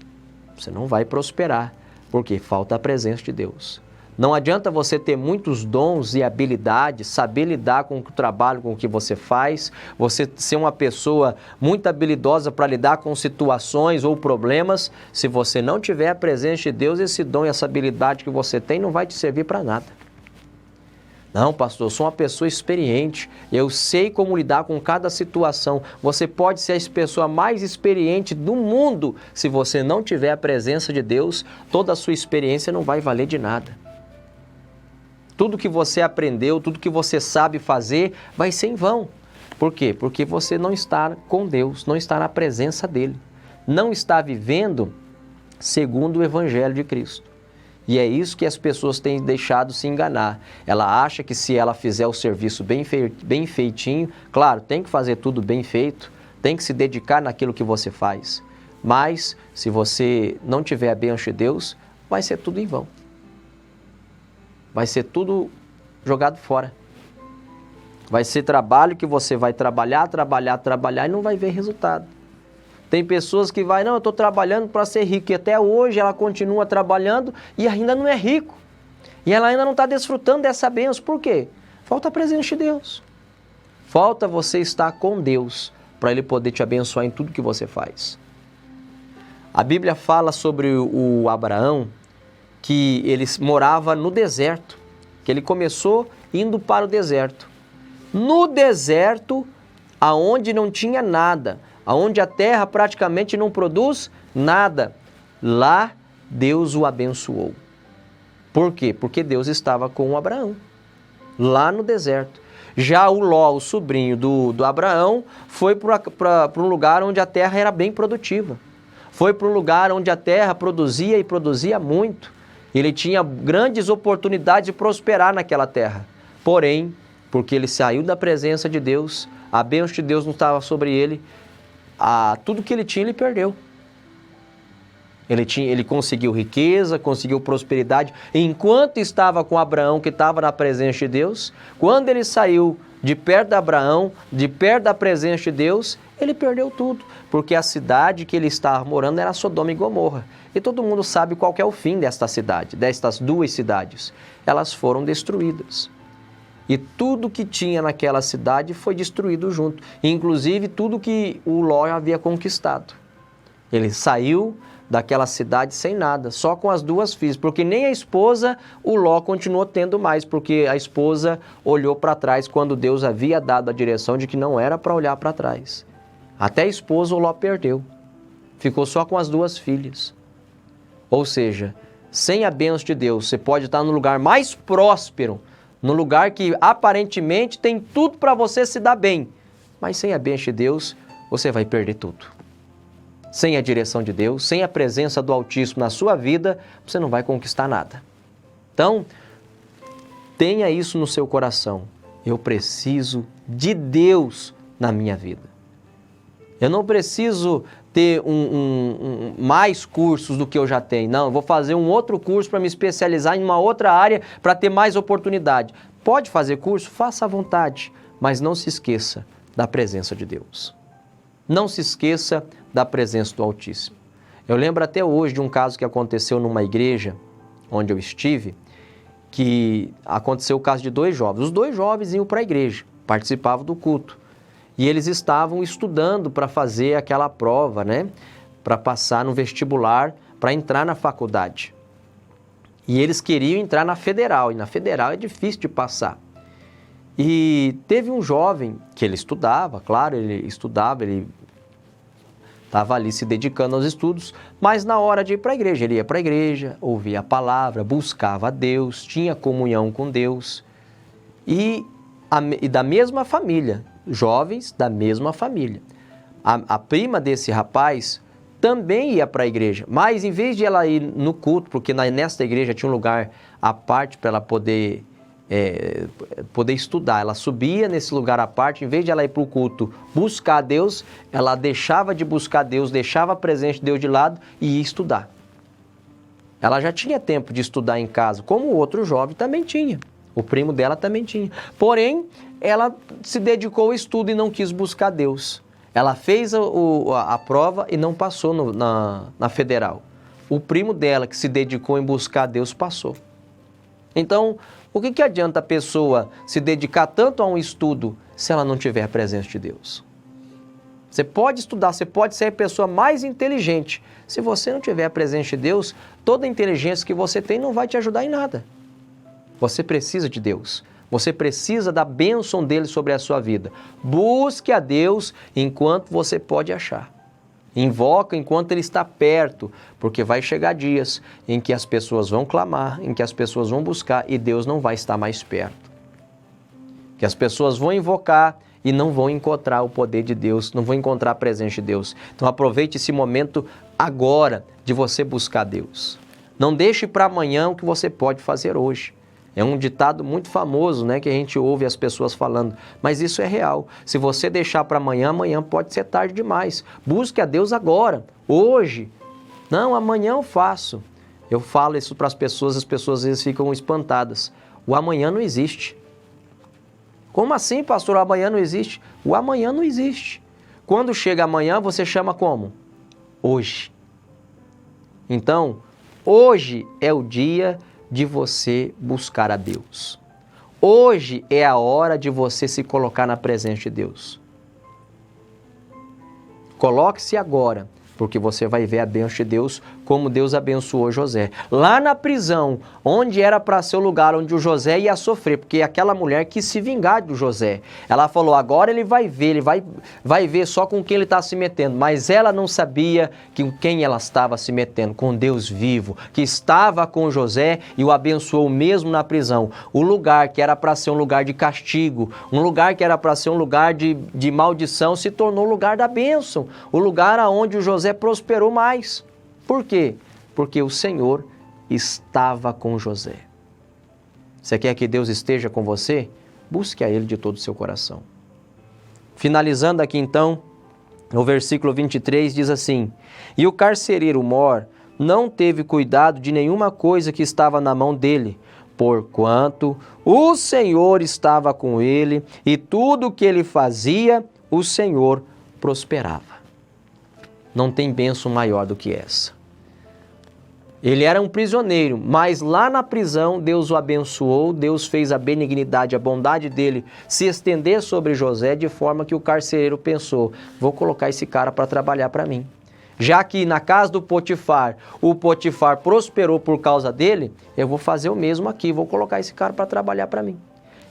Você não vai prosperar, porque falta a presença de Deus. Não adianta você ter muitos dons e habilidades, saber lidar com o trabalho, com o que você faz, você ser uma pessoa muito habilidosa para lidar com situações ou problemas. Se você não tiver a presença de Deus, esse dom e essa habilidade que você tem não vai te servir para nada. Não, pastor, eu sou uma pessoa experiente, eu sei como lidar com cada situação. Você pode ser a pessoa mais experiente do mundo. Se você não tiver a presença de Deus, toda a sua experiência não vai valer de nada. Tudo que você aprendeu, tudo que você sabe fazer, vai ser em vão. Por quê? Porque você não está com Deus, não está na presença dEle. Não está vivendo segundo o Evangelho de Cristo. E é isso que as pessoas têm deixado se enganar. Ela acha que se ela fizer o serviço bem feitinho, claro, tem que fazer tudo bem feito, tem que se dedicar naquilo que você faz. Mas, se você não tiver a bênção de Deus, vai ser tudo em vão. Vai ser tudo jogado fora. Vai ser trabalho que você vai trabalhar e não vai ver resultado. Tem pessoas que não, eu estou trabalhando para ser rico, e até hoje ela continua trabalhando e ainda não é rico. E ela ainda não está desfrutando dessa bênção. Por quê? Falta a presença de Deus. Falta você estar com Deus para Ele poder te abençoar em tudo que você faz. A Bíblia fala sobre o Abraão, que ele morava no deserto, que ele começou indo para o deserto. No deserto, aonde não tinha nada, aonde a terra praticamente não produz nada, lá Deus o abençoou. Por quê? Porque Deus estava com o Abraão, lá no deserto. Já o Ló, o sobrinho do Abraão, foi para um lugar onde a terra era bem produtiva. Foi para um lugar onde a terra produzia e produzia muito. Ele tinha grandes oportunidades de prosperar naquela terra. Porém, porque ele saiu da presença de Deus, a bênção de Deus não estava sobre ele, tudo que ele tinha ele perdeu. Ele conseguiu riqueza, conseguiu prosperidade, enquanto estava com Abraão, que estava na presença de Deus. Quando ele saiu de perto de Abraão, de perto da presença de Deus, ele perdeu tudo, porque a cidade que ele estava morando era Sodoma e Gomorra. E todo mundo sabe qual que é o fim desta cidade, destas duas cidades. Elas foram destruídas. E tudo que tinha naquela cidade foi destruído junto, inclusive tudo que o Ló havia conquistado. Ele saiu daquela cidade sem nada, só com as duas filhas, porque nem a esposa o Ló continuou tendo mais, porque a esposa olhou para trás quando Deus havia dado a direção de que não era para olhar para trás. Até a esposa o Ló perdeu, ficou só com as duas filhas. Ou seja, sem a bênção de Deus, você pode estar no lugar mais próspero, no lugar que aparentemente tem tudo para você se dar bem, mas sem a bênção de Deus, você vai perder tudo. Sem a direção de Deus, sem a presença do Altíssimo na sua vida, você não vai conquistar nada. Então, tenha isso no seu coração. Eu preciso de Deus na minha vida. Eu não preciso ter mais cursos do que eu já tenho. Não, eu vou fazer um outro curso para me especializar em uma outra área para ter mais oportunidade. Pode fazer curso? Faça à vontade, mas não se esqueça da presença de Deus. Não se esqueça da presença do Altíssimo. Eu lembro até hoje de um caso que aconteceu numa igreja onde eu estive, que aconteceu o caso de dois jovens. Os dois jovens iam para a igreja, participavam do culto. E eles estavam estudando para fazer aquela prova, né? Para passar no vestibular, para entrar na faculdade. E eles queriam entrar na federal, e na federal é difícil de passar. E teve um jovem que ele estudava, claro, ele estava ali se dedicando aos estudos, mas na hora de ir para a igreja, ele ia para a igreja, ouvia a palavra, buscava a Deus, tinha comunhão com Deus. E da mesma família, jovens da mesma família. A prima desse rapaz também ia para a igreja, mas em vez de ela ir no culto, porque nesta igreja tinha um lugar à parte para ela poder estudar, ela subia nesse lugar à parte, em vez de ela ir para o culto buscar a Deus, ela deixava de buscar Deus, deixava a presença de Deus de lado e ia estudar. Ela já tinha tempo de estudar em casa, como o outro jovem também tinha, o primo dela também tinha. Porém, ela se dedicou ao estudo e não quis buscar Deus. Ela fez a prova e não passou na federal. O primo dela, que se dedicou em buscar Deus, passou. Então, o que adianta a pessoa se dedicar tanto a um estudo se ela não tiver a presença de Deus? Você pode estudar, você pode ser a pessoa mais inteligente. Se você não tiver a presença de Deus, toda a inteligência que você tem não vai te ajudar em nada. Você precisa de Deus. Você precisa da bênção dele sobre a sua vida. Busque a Deus enquanto você pode achar. Invoca enquanto ele está perto, porque vai chegar dias em que as pessoas vão clamar, em que as pessoas vão buscar e Deus não vai estar mais perto. Que as pessoas vão invocar e não vão encontrar o poder de Deus, não vão encontrar a presença de Deus. Então aproveite esse momento agora de você buscar Deus. Não deixe para amanhã o que você pode fazer hoje. É um ditado muito famoso, né, que a gente ouve as pessoas falando, mas isso é real. Se você deixar para amanhã, amanhã pode ser tarde demais. Busque a Deus agora, hoje. Não, amanhã eu faço. Eu falo isso para as pessoas às vezes ficam espantadas. O amanhã não existe. Como assim, pastor? O amanhã não existe? O amanhã não existe. Quando chega amanhã, você chama como? Hoje. Então, hoje é o dia de você buscar a Deus. Hoje é a hora de você se colocar na presença de Deus. Coloque-se agora, porque você vai ver a bênção de Deus, como Deus abençoou José. Lá na prisão, onde era para ser o lugar onde o José ia sofrer, porque aquela mulher quis se vingar do José. Ela falou, agora ele vai ver só com quem ele está se metendo. Mas ela não sabia com quem ela estava se metendo, com Deus vivo, que estava com José e o abençoou mesmo na prisão. O lugar que era para ser um lugar de castigo, um lugar que era para ser um lugar de maldição, se tornou o lugar da bênção, o lugar onde o José prosperou mais. Por quê? Porque o Senhor estava com José. Você quer que Deus esteja com você? Busque a Ele de todo o seu coração. Finalizando aqui então, o versículo 23 diz assim, e o carcereiro mor não teve cuidado de nenhuma coisa que estava na mão dele, porquanto o Senhor estava com ele e tudo o que ele fazia, o Senhor prosperava. Não tem bênção maior do que essa. Ele era um prisioneiro, mas lá na prisão Deus o abençoou, Deus fez a benignidade, a bondade dele se estender sobre José, de forma que o carcereiro pensou, vou colocar esse cara para trabalhar para mim. Já que na casa do Potifar, o Potifar prosperou por causa dele, eu vou fazer o mesmo aqui, vou colocar esse cara para trabalhar para mim.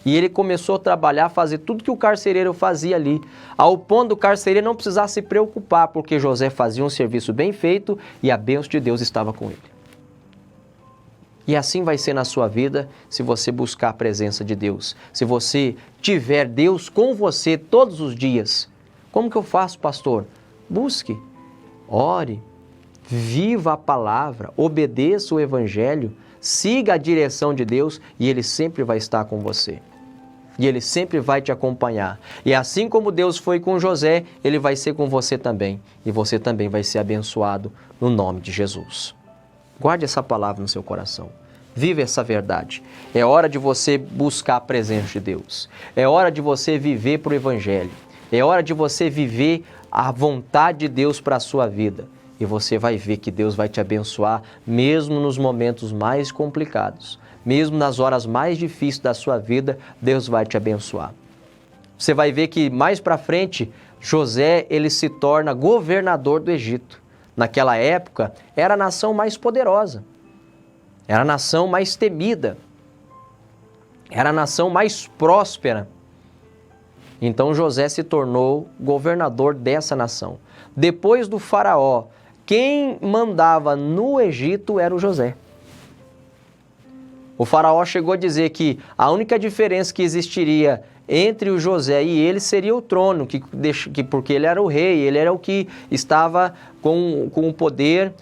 E ele começou a trabalhar, fazer tudo que o carcereiro fazia ali, ao ponto do carcereiro não precisar se preocupar, porque José fazia um serviço bem feito e a bênção de Deus estava com ele. E assim vai ser na sua vida se você buscar a presença de Deus. Se você tiver Deus com você todos os dias. Como que eu faço, pastor? Busque, ore, viva a palavra, obedeça o evangelho, siga a direção de Deus e Ele sempre vai estar com você. E Ele sempre vai te acompanhar. E assim como Deus foi com José, Ele vai ser com você também. E você também vai ser abençoado no nome de Jesus. Guarde essa palavra no seu coração. Viva essa verdade. É hora de você buscar a presença de Deus. É hora de você viver para o Evangelho. É hora de você viver a vontade de Deus para a sua vida. E você vai ver que Deus vai te abençoar mesmo nos momentos mais complicados. Mesmo nas horas mais difíceis da sua vida, Deus vai te abençoar. Você vai ver que mais para frente, José ele se torna governador do Egito. Naquela época, era a nação mais poderosa, era a nação mais temida, era a nação mais próspera. Então José se tornou governador dessa nação. Depois do faraó, quem mandava no Egito era o José. O faraó chegou a dizer que a única diferença que existiria entre o José e ele seria o trono, porque ele era o rei, ele era o que estava com o poder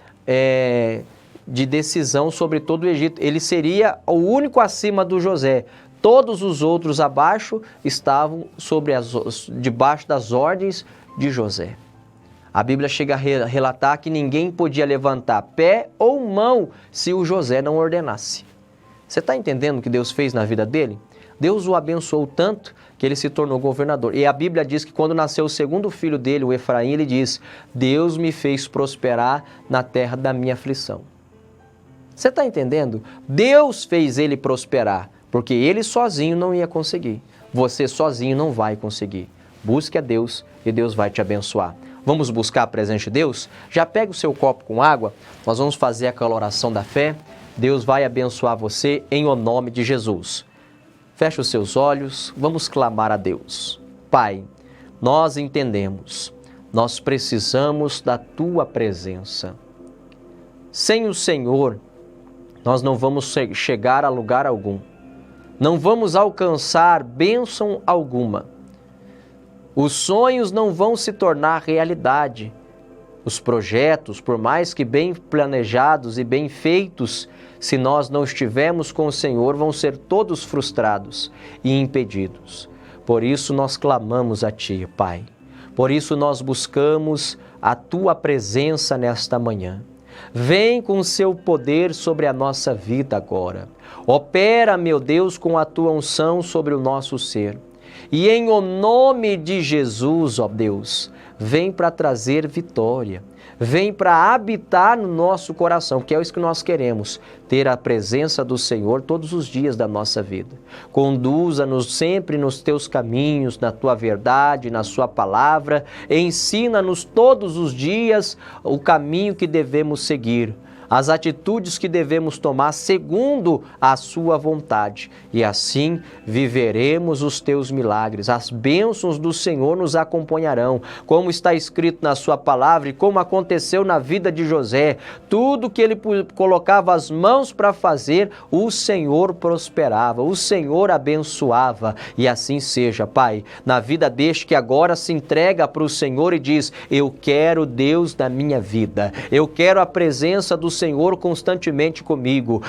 de decisão sobre todo o Egito. Ele seria o único acima do José. Todos os outros abaixo estavam debaixo das ordens de José. A Bíblia chega a relatar que ninguém podia levantar pé ou mão se o José não ordenasse. Você está entendendo o que Deus fez na vida dele? Deus o abençoou tanto que ele se tornou governador. E a Bíblia diz que quando nasceu o segundo filho dele, o Efraim, ele diz, Deus me fez prosperar na terra da minha aflição. Você está entendendo? Deus fez ele prosperar, porque ele sozinho não ia conseguir. Você sozinho não vai conseguir. Busque a Deus e Deus vai te abençoar. Vamos buscar a presença de Deus? Já pega o seu copo com água, nós vamos fazer aquela oração da fé. Deus vai abençoar você em o nome de Jesus. Feche os seus olhos, vamos clamar a Deus. Pai, nós entendemos, nós precisamos da Tua presença. Sem o Senhor, nós não vamos chegar a lugar algum. Não vamos alcançar bênção alguma. Os sonhos não vão se tornar realidade. Os projetos, por mais que bem planejados e bem feitos, se nós não estivermos com o Senhor, vão ser todos frustrados e impedidos. Por isso nós clamamos a Ti, Pai. Por isso nós buscamos a Tua presença nesta manhã. Vem com o Seu poder sobre a nossa vida agora. Opera, meu Deus, com a Tua unção sobre o nosso ser. E em o nome de Jesus, ó Deus, vem para trazer vitória. Vem para habitar no nosso coração, que é isso que nós queremos, ter a presença do Senhor todos os dias da nossa vida. Conduza-nos sempre nos Teus caminhos, na Tua verdade, na Sua palavra. Ensina-nos todos os dias o caminho que devemos seguir, as atitudes que devemos tomar segundo a Sua vontade. E assim viveremos os Teus milagres. As bênçãos do Senhor nos acompanharão, como está escrito na Sua palavra e como aconteceu na vida de José. Tudo que ele colocava as mãos para fazer, o Senhor prosperava, o Senhor abençoava. E assim seja, Pai, na vida deste que agora se entrega para o Senhor e diz, eu quero Deus da minha vida, eu quero a presença do Senhor constantemente comigo.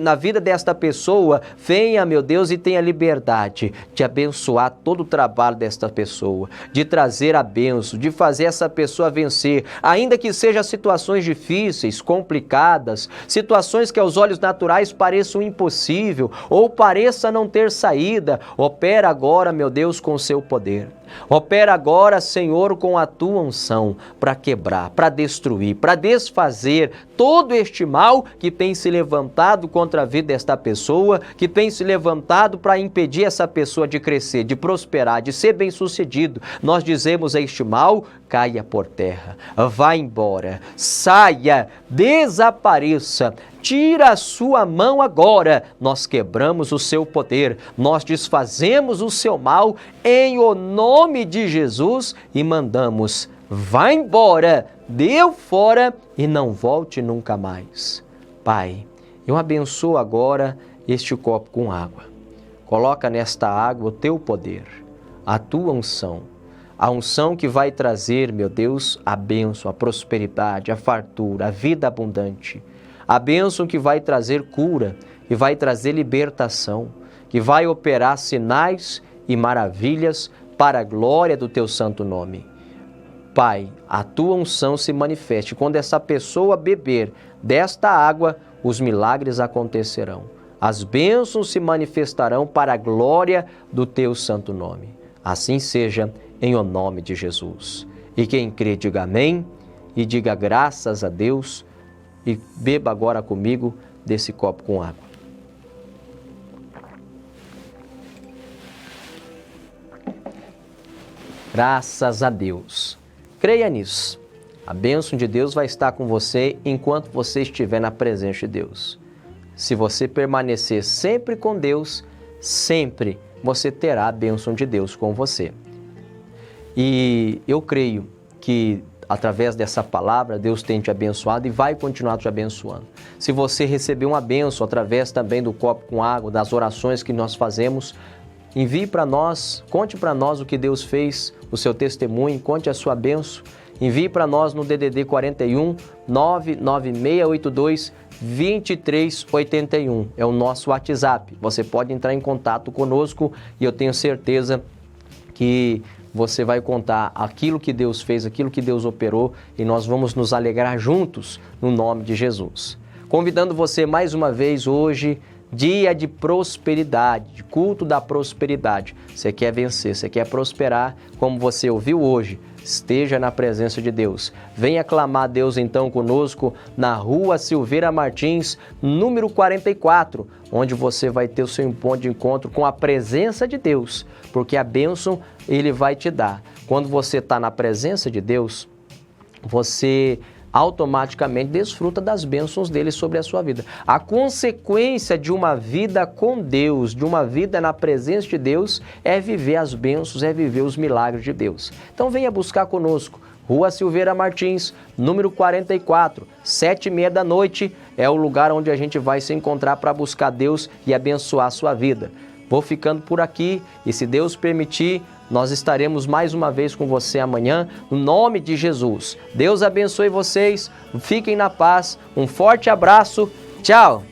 Na vida desta pessoa, venha, meu Deus, e tenha liberdade de abençoar todo o trabalho desta pessoa, de trazer a bênção, de fazer essa pessoa vencer, ainda que sejam situações difíceis, complicadas, situações que aos olhos naturais pareçam impossível ou pareça não ter saída. Opera agora, meu Deus, com o seu poder. Opera agora, Senhor, com a tua unção para quebrar, para destruir, para desfazer todo este mal que tem se levantado contra a vida desta pessoa, que tem se levantado para impedir essa pessoa de crescer, de prosperar, de ser bem-sucedido. Nós dizemos a este mal: caia por terra, vá embora, saia, desapareça. Tira a sua mão agora. Nós quebramos o seu poder, nós desfazemos o seu mal em o nome de Jesus e mandamos: vá embora, deu fora e não volte nunca mais. Pai, eu abençoo agora este copo com água. Coloca nesta água o teu poder, a tua unção. A unção que vai trazer, meu Deus, a bênção, a prosperidade, a fartura, a vida abundante. A bênção que vai trazer cura, que vai trazer libertação, que vai operar sinais e maravilhas para a glória do teu santo nome. Pai, a tua unção se manifeste. Quando essa pessoa beber desta água, os milagres acontecerão. As bênçãos se manifestarão para a glória do teu santo nome. Assim seja, em o nome de Jesus. E quem crê, diga amém e diga graças a Deus. E beba agora comigo desse copo com água. Graças a Deus. Creia nisso. A bênção de Deus vai estar com você enquanto você estiver na presença de Deus. Se você permanecer sempre com Deus, sempre você terá a bênção de Deus com você. E eu creio que através dessa palavra, Deus tem te abençoado e vai continuar te abençoando. Se você recebeu uma bênção através também do copo com água, das orações que nós fazemos, envie para nós, conte para nós o que Deus fez, o seu testemunho, conte a sua bênção. Envie para nós no DDD 41 99682 2381. É o nosso WhatsApp. Você pode entrar em contato conosco e eu tenho certeza que você vai contar aquilo que Deus fez, aquilo que Deus operou e nós vamos nos alegrar juntos no nome de Jesus. Convidando você mais uma vez hoje, dia de prosperidade, de culto da prosperidade. Você quer vencer, você quer prosperar, como você ouviu hoje, esteja na presença de Deus. Venha clamar a Deus então conosco na Rua Silveira Martins, número 44, onde você vai ter o seu ponto de encontro com a presença de Deus, porque a bênção Ele vai te dar. Quando você está na presença de Deus, você automaticamente desfruta das bênçãos dele sobre a sua vida. A consequência de uma vida com Deus, de uma vida na presença de Deus, é viver as bênçãos, é viver os milagres de Deus. Então venha buscar conosco. Rua Silveira Martins, número 44, 7h30 da noite, é o lugar onde a gente vai se encontrar para buscar Deus e abençoar a sua vida. Vou ficando por aqui e, se Deus permitir, nós estaremos mais uma vez com você amanhã, no nome de Jesus. Deus abençoe vocês, fiquem na paz, um forte abraço, tchau!